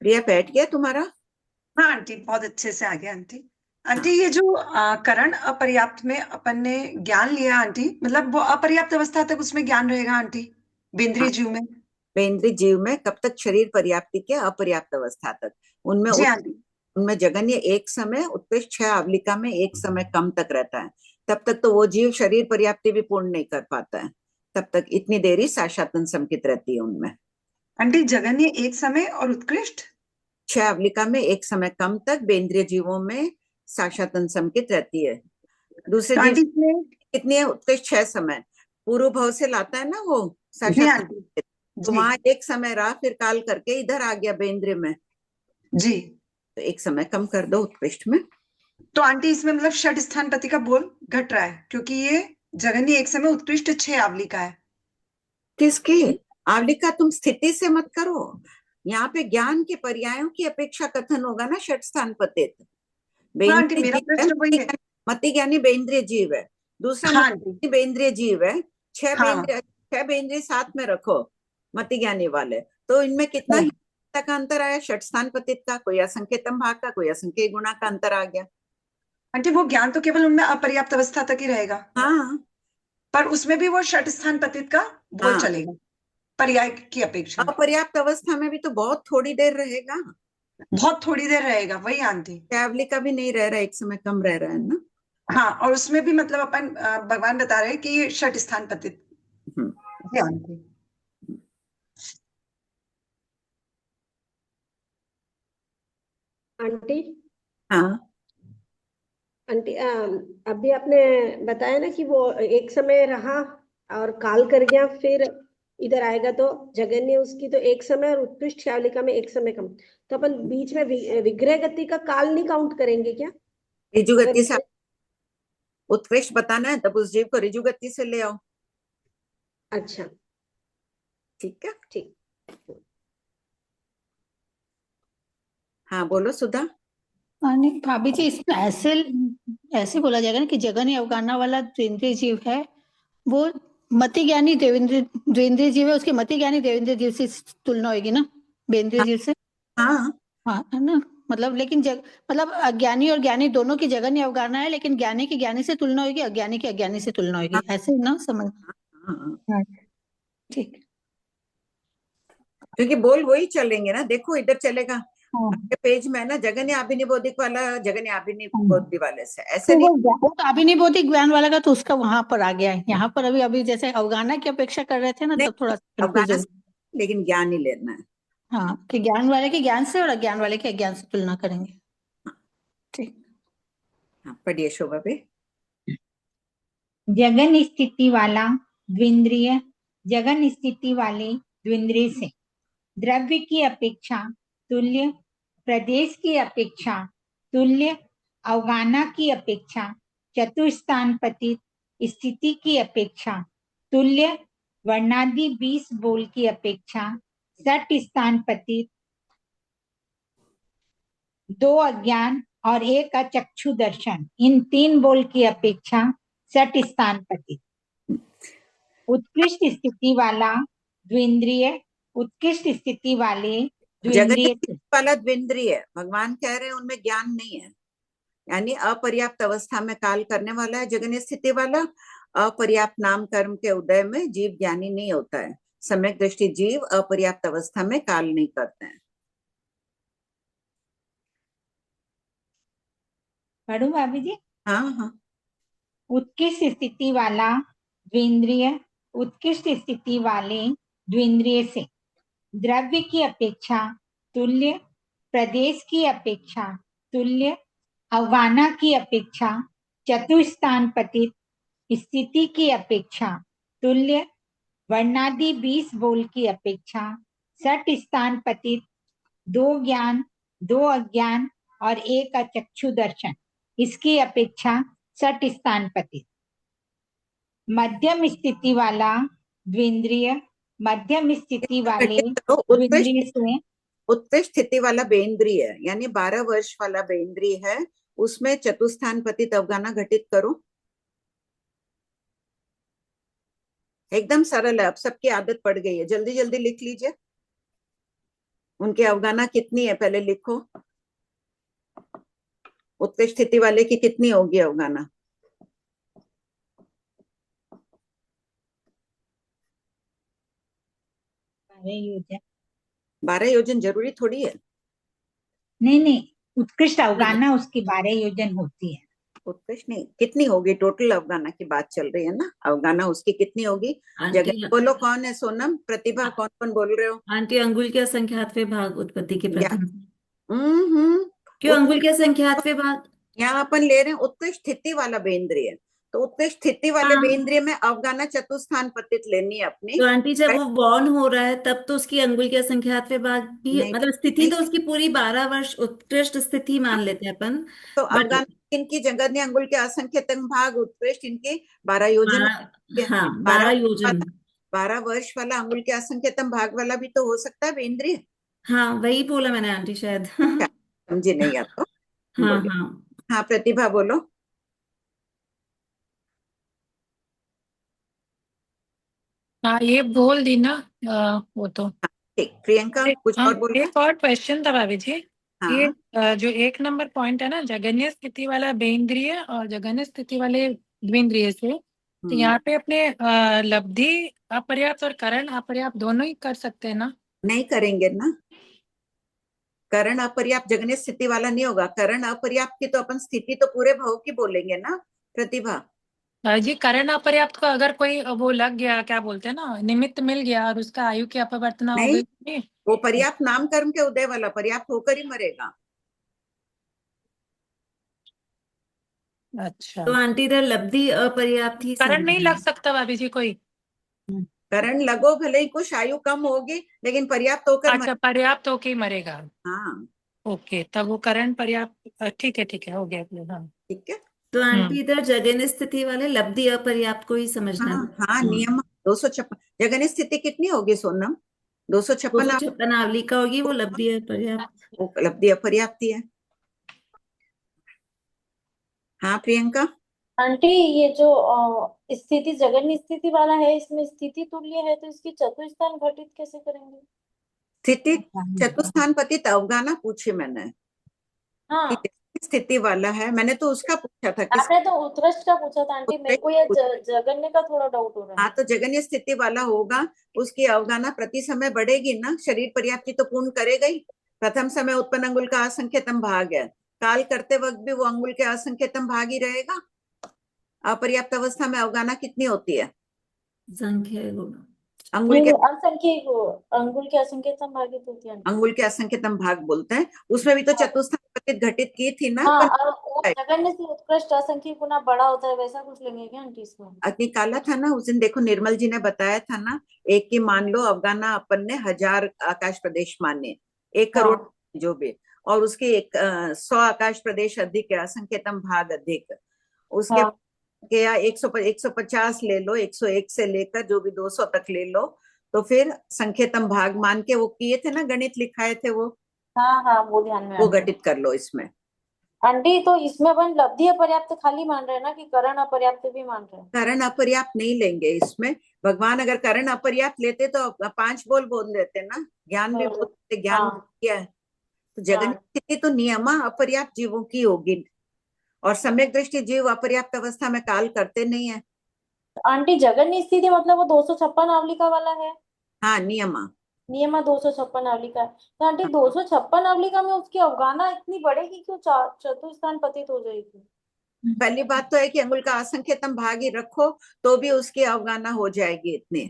प्रिया बैठ गया तुम्हारा? हाँ आंटी, बहुत अच्छे से आ गया आंटी। आंटी ये जो करण अपर्याप्त में अपन ने ज्ञान लिया आंटी, मतलब वो अपर्याप्त अवस्था तक उसमें ज्ञान रहेगा आंटी, बेंद्रिय जीव में? बेंद्रिय जीव में कब तक? शरीर पर्याप्ति के अपर्याप्त अवस्था तक। उनमें उनमें जगन्य एक समय, उत्कृष्ट 6 आवलिका में एक समय कम तक रहता है। तब तक तो वो जीव शरीर पर्याप्ति भी पूर्ण नहीं कर पाता है, तब तक इतनी देरी साक्षातन संकित रहती है उनमें। आंटी जगन्य एक समय और उत्कृष्ट 6 आवलिका में एक समय कम तक बेंद्रिय जीवों में साक्षातन संकित रहती है। दूसरे जीव में कितनी है? उत्कृष्ट 6 समय। पूर्व भाव से लाता है ना वो साक्षातन, तो वहां एक समय रहा, फिर काल करके इधर आ गया बेंद्रिय में जी, तो एक समय कम कर दो उत्कृष्ट में। तो आंटी इसमें मतलब षट स्थान पति का बोल घट रहा है, क्योंकि ये जगन्य एक समय उत्कृष्ट 6 आवलिका है। किसकी आवलिका? तुम स्थिति से मत करो, यहाँ पे ज्ञान के पर्यायों की अपेक्षा कथन होगा ना। षट स्थान पतित मति ज्ञानी बेंद्रिय जीव है, दूसरा बेंद्रिय जीव है। 6 बेंद्रिय साथ में रखो मति ज्ञानी वाले, तो इनमें कितना का अंतर आया? षट स्थान पतित का, कोई असंख्यतम भाग का, कोई असंख्य गुणा का अंतर आ गया। आंटी वो ज्ञान तो केवल उनमें अपर्याप्त अवस्था तक ही रहेगा। हाँ, पर उसमें भी वो षट स्थान पतित का बोल चलेगा पर्याय की अपेक्षा। अपर्याप्त अवस्था में भी तो बहुत थोड़ी देर रहेगा, बहुत थोड़ी देर रहेगा। वही आंटी आवलिका भी नहीं रह रहा, एक समय कम रह रहा है ना। हाँ, और उसमें भी मतलब अपन भगवान बता रहे हैं कि ये षट स्थान पतित। आंटी। हाँ आंटी, अभी आपने बताया ना कि वो एक समय रहा और काल कर गया, फिर इधर आएगा तो जगन्य उसकी तो एक समय और उत्कृष्ट श्यावलिका में एक समय कम, तो अपन बीच में विग्रह गति का काल नहीं काउंट करेंगे क्या? ऋजु गति से उत्कृष्ट बताना है, तब उस जीव को ऋजु गति से ले आओ। अच्छा ठीक है, ठीक। हाँ बोलो सुधा। नहीं भाभी जी, इसमें ऐसे बोला जाएगा ना कि जगन्य अवगाहना वाला द्विंद्रिय जीव है, वो मति ज्ञानी द्विंद्रिय जीव है, उसके मति ज्ञानी देवेंद्र जीव से तुलना होगी ना, बेंद्रिय जीव से। हाँ हाँ है ना। मतलब लेकिन मतलब अज्ञानी और ज्ञानी दोनों की जगन्य अवगाहना है, लेकिन ज्ञानी की ज्ञानी से तुलना होगी, अज्ञानी की अज्ञानी से तुलना होगी, ऐसे ना समझ। हाँ, ठीक। क्योंकि बोल वही चलेंगे ना, देखो इधर चलेगा हाँ, आपके पेज में है ना, जगन्य अभिनिबोधिक वाला जगन्य अभिनिबोधि वाले से, ऐसे तो नहीं। वो तो अभिनिबोधिक ज्ञान वाला का तो उसका वहां पर आ गया है। यहाँ पर अभी जैसे अवगाहना की अपेक्षा कर रहे थे ना, नहीं, तब थोड़ा कंफ्यूज अवगाहना हो। लेकिन ज्ञान ही लेना है। हाँ, कि ज्ञान वाले के ज्ञान से और अज्ञान वाले के अज्ञान से तुलना करेंगे। ठीक। हाँ, पढ़िए शोभा बे। जगन स्थिति वाला द्विंद्रिय जगन स्थिति वाले द्विंद्रिय से द्रव्य की अपेक्षा तुल्य, प्रदेश की अपेक्षा तुल्य, अवगाहना की अपेक्षा चतुस्थान पतित, स्थिति की अपेक्षा तुल्य, वर्णादि 20 बोल की अपेक्षा सठ स्थान पतित, 2 अज्ञान और 1 अचक्षु दर्शन, इन 3 बोल की अपेक्षा सठ स्थान पतित। उत्कृष्ट स्थिति वाला द्विंद्रिय उत्कृष्ट स्थिति वाले द्विंद्रिय जगन्य वाला द्विंद्रिय है, भगवान कह रहे हैं उनमें ज्ञान नहीं है, यानी अपर्याप्त अवस्था में काल करने वाला है जगन्य स्थिति वाला। अपर्याप्त नाम कर्म के उदय में जीव ज्ञानी नहीं होता है। सम्यक दृष्टि जीव अपर्याप्त अवस्था में काल नहीं करते हैं। पढ़ू भाभी जी? हाँ हाँ। उत्कृष्ट स्थिति वाला द्विंद्रिय उत्कृष्ट स्थिति वाले द्विंद्रिय से द्रव्य की अपेक्षा तुल्य, प्रदेश की अपेक्षा तुल्य, अवगाहना की अपेक्षा चतुस्थान पतित, स्थिति की अपेक्षा तुल्य, वर्णादि 20 बोल की अपेक्षा सठ स्थान पतित, 2 ज्ञान, 2 अज्ञान और 1 अचक्षु दर्शन, इसकी अपेक्षा सठ स्थान पतित। मध्यम स्थिति वाला द्विंद्रिय मध्यम स्थिति वाले द्विंद्रिय से उत्कृष्ट स्थिति वाला बेंद्रिय है, यानी 12 वर्ष वाला बेंद्रिय है, उसमें चतुस्थान पतित अवगाहना घटित करो। एकदम सरल है, अब सबकी आदत पड़ गई है, जल्दी जल्दी लिख लीजिए। उनकी अवगाहना कितनी है पहले लिखो। उत्कृष्ट स्थिति वाले की कितनी होगी अवगाहना? 12 योजन जरूरी थोड़ी है। नहीं, उत्कृष्ट अवगाहना उसकी 12 योजन होती है। उत्कृष्ट नहीं, कितनी होगी? टोटल अवगाहना की बात चल रही है ना, अवगाहना उसकी कितनी होगी? आंटी जगह बोलो, कौन है? सोनम, प्रतिभा, कौन कौन बोल रहे हो? आंटी, अंगुल के असंख्यातवें भाग उत्पत्ति के प्रथम। क्यों उत- अंगुल के असंख्यातवें भाग? यहाँ अपन ले रहे हैं उत्कृष्ट स्थिति वाला बेंद्रिय, तो उत्कृष्ट स्थिति वाले हाँ। बेंद्रिय में अवगाहना चतुस्थान पतित लेनी है अपनी। तो आंटी जब वो बॉर्न हो रहा है तब तो उसकी अंगुल के असंख्यातवें भाग भी, नहीं, मतलब स्थिति नहीं, तो उसकी पूरी 12 वर्ष उत्कृष्ट स्थिति मान लेते हैं अपन। तो बट अवगाहना इनकी जगन्य अंगुल के असंख्यतम भाग उत्कृष्ट इनके 12 योजन। हाँ, 12 12 योजन। 12 वर्ष वाला अंगुल के असंख्यतम भाग वाला भी तो हो सकता है बेंद्रिय। हाँ, वही बोला मैंने आंटी शायद। समझे नहीं आप तो? हाँ बोलिए। हाँ हाँ, प्रतिभा बोलो। हाँ, ये बोल दी ना वो तो। ठीक, प्रियंका कुछ हाँ, और बोलो। एक और क्वेश्चन था भाभी जी। ये हाँ, जो 1 नंबर पॉइंट है ना, जगन्य स्थिति वाला बेंद्रिय और जगन्य स्थिति वाले द्विंद्रिय से, तो यहाँ पे अपने लब्धि अपर्याप्त और करण अपर्याप्त दोनों ही कर सकते हैं ना? नहीं करेंगे ना, करण अपर्याप्त जगन्य स्थिति वाला नहीं होगा। करण अपर्याप्त की तो अपन स्थिति तो पूरे भाव की बोलेंगे ना प्रतिभा। जी, करण अपर्याप्त को अगर कोई वो लग गया, क्या बोलते हैं ना, निमित्त मिल गया और उसका आयु की अपवर्तना हो नहीं, गई, वो पर्याप्त नाम कर्म के उदय वाला पर्याप्त होकर ही मरेगा। अच्छा, तो आंटी इधर लब्धि अपर्याप्त ही करण नहीं लग समझना। सकता भाभी जी कोई? करण लगो भले ही कुछ आयु कम होगी, लेकिन पर्याप्त होकर अच्छा, पर्याप्त होके ही मरेगा। हाँ, ओके, तब वो करण पर्याप्त, ठीक है, हो गया clear, हाँ। ठीक है। तो आंटी इधर जगन्य स्थिति वाले लब्धि अपर्याप्त को ही समझना। हाँ हाँ, नियम 256 जगन्य स्थिति कितनी होगी सोनम? 256 256 आवली का होगी, वो लब्धि अपर्याप्त। उपलब्धि अपर्याप्ति है। हाँ प्रियंका। आंटी, ये जो स्थिति जगन्य स्थिति वाला है, इसमें स्थिति तुल्य है, तो इसकी चतुस्थान घटित कैसे करेंगे? स्थिति चतुस्थान पतित अवगाहना पूछी मैंने। हाँ स्थिति वाला है, मैंने तो उसका पूछा था किस आपने तो उत्कृष्ट का पूछा था आंटी, मेरे को ये जगन्य का थोड़ा डाउट हो रहा हाँ, है। तो जगन्य स्थिति वाला होगा, उसकी अवगाहना प्रति समय बढ़ेगी ना, शरीर पर्याप्ति तो पूर्ण करेगा ही। प्रथम समय उत्पन्न अंगुल का असंख्यतम भाग है, काल करते वक्त भी वो अंगुल के असंख्यतम भाग ही रहेगा। अपर्याप्त अवस्था में अवगाहना कितनी होती है? संख्या गुणा अंगुल के अंगुल के असंख्यतम भागित होती है आंटी। अंगुल के असंख्यतम भाग बोलते हैं, उसमें भी तो हाँ। चतुस्थान पतित घटित की थी ना हाँ, अपन। और वो जगन्य से उत्कृष्ट असंख्य गुना बड़ा होता है, वैसा कुछ लेंगे क्या आंटी इसमें? निकाला था ना उस दिन, देखो निर्मल जी ने बताया था ना, एक की मान लो अवगाहना अपन ने 1000 आकाश प्रदेश माने, 1 करोड़ हाँ। जो भी, और उसके 100 आकाश प्रदेश अधिक है, असंख्यतम भाग अधिक, उसके हाँ। या 150 ले लो, 101 से लेकर जो भी 200 तक ले लो, तो फिर संख्यतम भाग मान के वो किए थे ना, गणित लिखाए थे हाँ हाँ, वो ध्यान में वो आ गया घटित कर लो इसमें। आंटी। तो इसमें अपन लब्धि अपर्याप्त खाली मान रहे हैं ना, कि करण अपर्याप्त भी मान रहे हैं? कारण अपर्याप्त नहीं लेंगे इसमें, भगवान अगर कारण अपर्याप्त लेते तो 5 बोल देते ना, ज्ञान भी बोलते, ज्ञान हाँ किया है। तो जगन हाँ स्थिति तो नियमा अपर्याप्त जीवों की होगी, और सम्यक दृष्टि जीव अपर्याप्त अवस्था में काल करते नहीं है। आंटी, जगन्य स्थिति मतलब वो 256 आवलिका वाला है? हाँ, नियमा नियमा 256 आवलिका है। तो आंटी 256 आवलिका में उसकी अवगाहना इतनी बढ़ेगी क्यों? चतुस्थान पतित हो जाएगी। पहली बात तो है कि अंगुल का असंख्यतम भाग ही रखो तो भी उसकी अवगाहना हो जाएगी, इतने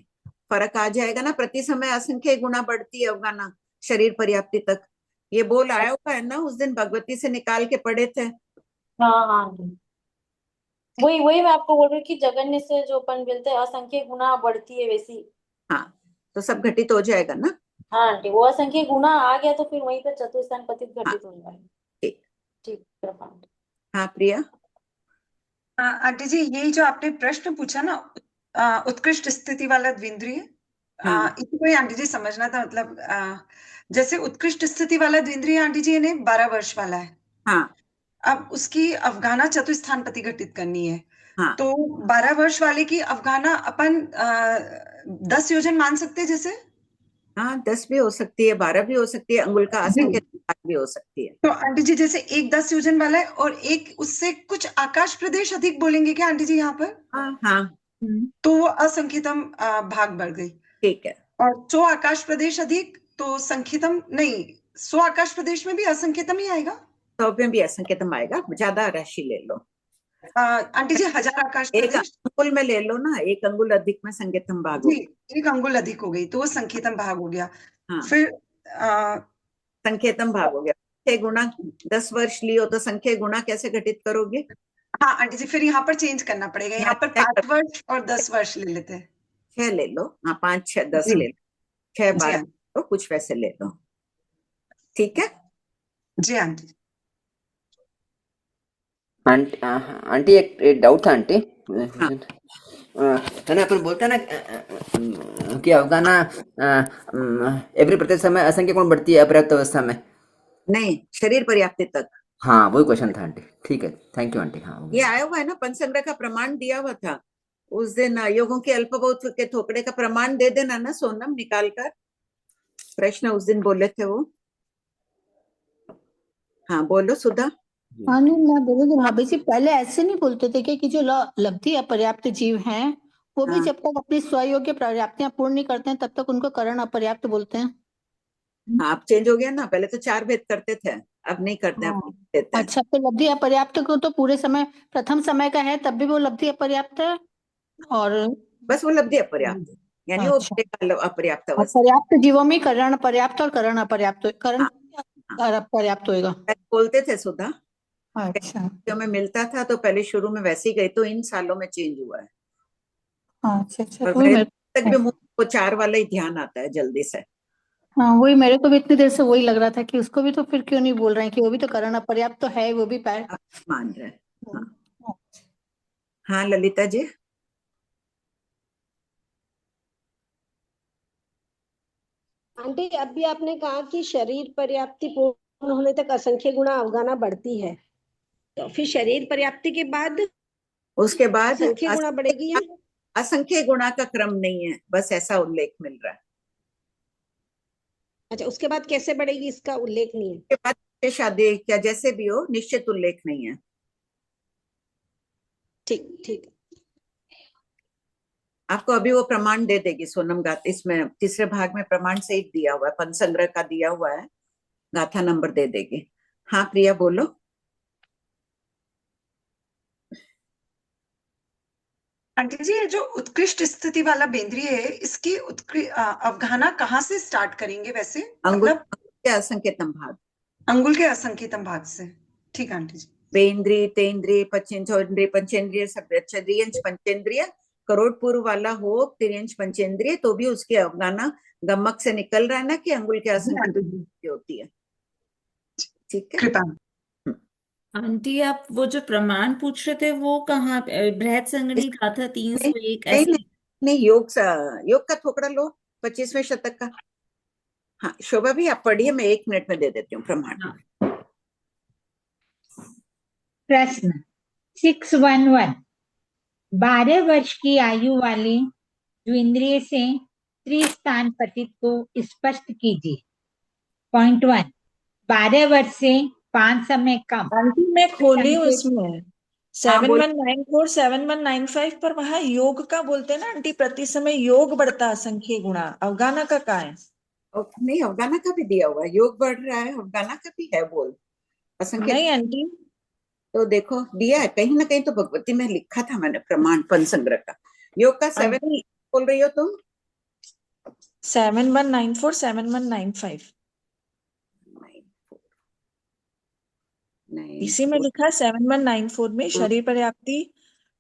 फर्क आ जाएगा ना, प्रति समय असंख्य गुना बढ़ती है अवगाहना शरीर पर्याप्ति तक। ये बोल आया हुआ है ना, उस दिन भगवती से निकाल के पढ़े थे। हाँ हाँ आंटी, वही वही मैं आपको बोल रही हूँ कि जगन्य से जो अपन बोलते हैं असंख्य गुना बढ़ती है, वैसी। हाँ, तो सब घटित हो जाएगा ना। हाँ आंटी, वो असंख्य गुना आ गया तो फिर वहीं पे चतुस्थान पतित हाँ, घटित हो जाएगा। ठीक। ठीक, कृपा आंटी। हाँ प्रिया। आंटी जी, यही जो आपने प्रश्न पूछा ना, उत्कृष्ट स्थिति वाला द्विंद्रिय, इसको ही आंटी जी समझना था। मतलब जैसे उत्कृष्ट स्थिति वाला द्विंद्रिय आंटी जी, इन्हें 12 वर्ष वाला है। हाँ अब उसकी अवगाहना चतुस्थान पति घटित करनी है, हाँ तो 12 वर्ष वाले की अवगाहना अपन 10 योजन मान सकते हैं जैसे। हाँ, 10 भी हो सकती है, 12 भी हो सकती है, अंगुल का जी। असंख्य भी हो सकती है। तो आंटी जी, जैसे एक 10 योजन वाला है और एक उससे कुछ आकाश प्रदेश अधिक बोलेंगे क्या आंटी जी यहाँ पर? हाँ हाँ, तो वो असंख्यतम भाग बढ़ गई। ठीक है। और 100 आकाश प्रदेश अधिक तो संख्यतम नहीं, 100 आकाश प्रदेश में भी असंख्यतम ही आएगा। तो में भी असंख्यतम आएगा, ज्यादा राशि ले लो। आंटी जी 1000 आकाश एक प्रदेश, अंगुल में ले लो ना, एक अंगुल अधिक में संख्यतम भाग जी, होगा। एक अंगुल अधिक हो गई तो वो संख्यतम भाग हो गया। हाँ, फिर संख्यतम भाग हो गया। संख्य गुणा 10 वर्ष लियो तो संख्य गुणा कैसे घटित करोगे? हाँ आंटी जी, फिर यहाँ पर चेंज करना पड़ेगा, यहाँ पर 5 वर्ष और 10 वर्ष ले लेते हैं। 6 ले लो, हाँ 5 6 10 जी ले लो, 6 जी 12 तो कुछ वैसे ले लो, ठीक है। जी आंटी। आंटी एक डाउट था आंटी। हाँ। है ना, अपन बोलते हैं ना कि अवगाहना एवरी प्रत्येक समय असंख्य गुण बढ़ती है अपर्याप्त अवस्था में। नहीं, शरीर पर्याप्ति तक। हाँ, वही क्वेश्चन था आंटी। ठीक है, थैंक यू आंटी। हाँ, ये आया हुआ है ना, पंचसंग्रह का प्रमाण दिया हुआ था उस दिन, योगों के अल्पबहुत के थोकड़े का प्रमाण दे देना ना सोनम, निकाल कर। प्रश्न उस दिन बोले थे वो। हाँ बोलो सुधा। हाँ नहीं, मैं बोलूँ तो भाभी जी पहले ऐसे नहीं बोलते थे कि जो लब्धि अपर्याप्त जीव हैं वो भी हाँ। जब तक अपनी स्वयोग्य पर्याप्तियां पूर्ण नहीं करते हैं तब तक उनको करण अपर्याप्त बोलते हैं। हाँ, अब चेंज हो गया ना, पहले तो 4 भेद करते थे, अब नहीं करते, अब हाँ। देते हैं। अच्छा, तो लब्धि अपर्याप्त को तो पूरे समय प्रथम समय का है तब भी वो लब्धि अपर्याप्त है, और बस वो लब्धि अपर्याप्त है, यानी वो अच्छा, अपर्याप्त अवस्था। अपर्याप्त जीवों में करण पर्याप्त और करण अपर्याप्त, करण हाँ, पर्याप्त होएगा। बोलते थे सुधा, अच्छा जो में मिलता था तो पहले शुरू में वैसे ही गई, तो इन सालों में चेंज हुआ है। अच्छा अच्छा, और वही मेरे मेरे तक भी मुंह को 4 वाला ही ध्यान आता है जल्दी से। हाँ वही मेरे को भी इतनी देर से वही लग रहा था कि उसको भी तो फिर क्यों नहीं बोल रहे हैं कि वो भी तो करण अपर्याप्त तो है, वो भी पैर। आप मान रहे हैं। हाँ हाँ, ललिता जी। आंटी, अभी आपने कहा कि शरीर पर्याप्ति पूर्ण होने तक असंख्य गुणा अवगाहना बढ़ती है, तो फिर शरीर पर्याप्ति के बाद उसके बाद असंख्य गुणा बढ़ेगी या? असंख्य गुणा का क्रम नहीं है, बस ऐसा उल्लेख मिल रहा है। अच्छा, उसके बाद कैसे बढ़ेगी इसका उल्लेख नहीं है। उसके बाद शादी या जैसे भी हो, निश्चित उल्लेख नहीं है। ठीक ठीक। आपको अभी वो प्रमाण दे देगी सोनम गाथा, इसमें तीसरे भाग में प्रमाण सहित दिया हुआ है, पंच संग्रह का दिया हुआ है, गाथा नंबर दे देगी। हाँ प्रिया बोलो। आंटी जी, ये जो उत्कृष्ट स्थिति वाला बेंद्रीय है, इसकी अवगाहना कहाँ से स्टार्ट करेंगे वैसे? अंगुल मतलब के असंकेतम भाग, अंगुल के असंकेतम भाग से। ठीक है आंटी जी। बेंद्रीय, तेंद्रीय, पचेंद्रिय, पंचेंद्रिय, त्रियंश पंचेंद्रिय, करोड़ पूर्व वाला हो त्रियंश पंचेंद्रिय, तो भी उसकी अवगाहना गमक से निकल रहा है ना कि अंगुल के असंकेत होती है। ठीक है, कृपा। आंटी आप वो जो प्रमाण पूछ रहे थे वो कहाँ बृहद संगणी गाथा 301 नहीं ऐसे? नहीं नहीं, योग का थोकड़ा लो, 25वें शतक का। हाँ शोभा भी आप पढ़िए, मैं 1 मिनट में दे देती हूँ प्रमाण। प्रश्न 611। 12 वर्ष की आयु वाले द्विंद्रिय से त्रिस्थान पतित को स्पष्ट कीजिए। पॉइंट 1, 12 वर्ष से 5 समय कम। आंटी मैं खोली हूँ इसमें हाँ, बोल। 7194 7195 पर, वहां योग का बोलते हैं ना आंटी, प्रति समय योग बढ़ता असंख्य गुणा। अवगाहना का क्या है? नहीं, अवगाहना का भी दिया हुआ है, योग बढ़ रहा है, अवगाहना का भी है बोल, असंख्य। नहीं आंटी, तो देखो दिया है कहीं ना कहीं, तो भगवती में लिखा था मैंने प्रमाण पंच संग्रह का। योग का 7 आंटी बोल रही हो तुम? 7194 7195 नहीं, इसी में लिखा है 7194 में शरीर पर्याप्ति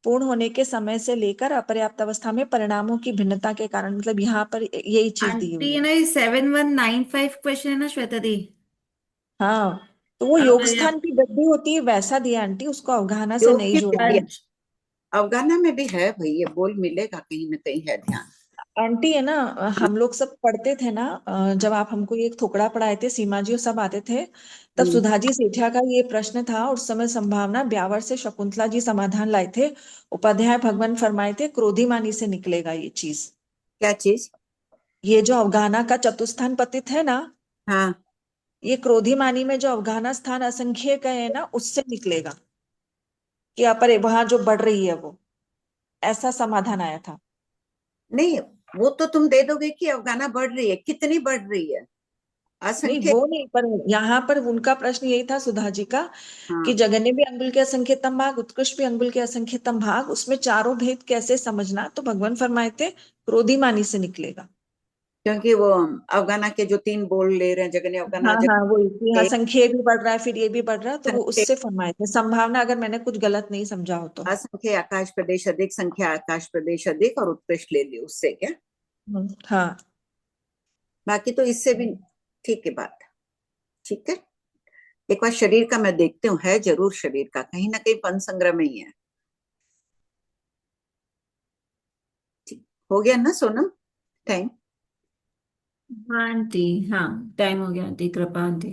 पूर्ण होने के समय से लेकर अपर्याप्त अवस्था में परिणामों की भिन्नता के कारण, मतलब यहाँ पर यही चीज दी हुई आंटी है। ना ये 7195 क्वेश्चन है ना श्वेता दी? हाँ, तो वो योग स्थान की वृद्धि होती है वैसा दिया आंटी, उसको अवगाहना से योग नहीं की जोड़ा वृद्धि गया। अवगाहना में भी है भाई, ये बोल मिलेगा कहीं ना कहीं, है ध्यान। आंटी है ना, हम लोग सब पढ़ते थे ना, जब आप हमको ये थोकड़ा पढ़ाए थे, सीमा जी और सब आते थे, तब सुधा जी सेठिया का ये प्रश्न था, उस समय संभावना ब्यावर से शकुंतला जी समाधान लाए थे, उपाध्याय भगवान फरमाए थे क्रोधिमानी से निकलेगा ये चीज। क्या चीज? ये जो अवगाहना का चतुस्थान पतित है ना, हाँ, ये क्रोधिमानी में जो अवगाहना स्थान असंख्य का है ना, उससे निकलेगा कि अपर वहां जो बढ़ रही है वो, ऐसा समाधान आया था। नहीं वो तो तुम दे दोगे कि अवगाहना बढ़ रही है, कितनी बढ़ रही है, नहीं असंख्य। वो नहीं, पर यहाँ पर उनका प्रश्न यही था सुधा जी का, कि हाँ, जगन्य भी अंगुल के असंख्यतम भाग, उत्कृष्ट भी अंगुल के असंख्यतम भाग, उसमें चारों भेद कैसे समझना, तो भगवान फरमाए थे क्रोधिमानी से निकलेगा। क्योंकि वो अवगाहना के जो 3 बोल ले रहे हैं, जगन्य अवगाहना, हाँ हाँ, वो यहाँ संख्य भी बढ़ रहा है, फिर ये भी बढ़ रहा है, तो वो असंख्य, उससे फरमाए थे संभावना, अगर मैंने कुछ गलत नहीं समझा हो तो। असंख्य आकाश प्रदेश अधिक, संख्या आकाश प्रदेश अधिक और उत्कृष्ट ले ली उससे क्या। हाँ, बाकी तो इससे भी ठीक है बात। ठीक है, एक बार शरीर का मैं देखती हूँ, है जरूर शरीर का, कहीं ना कहीं पंच संग्रह में ही है। ठीक हो गया ना सोनम? टाइम? हाँ आंटी, हाँ टाइम हो गया आंटी, कृपा आंटी।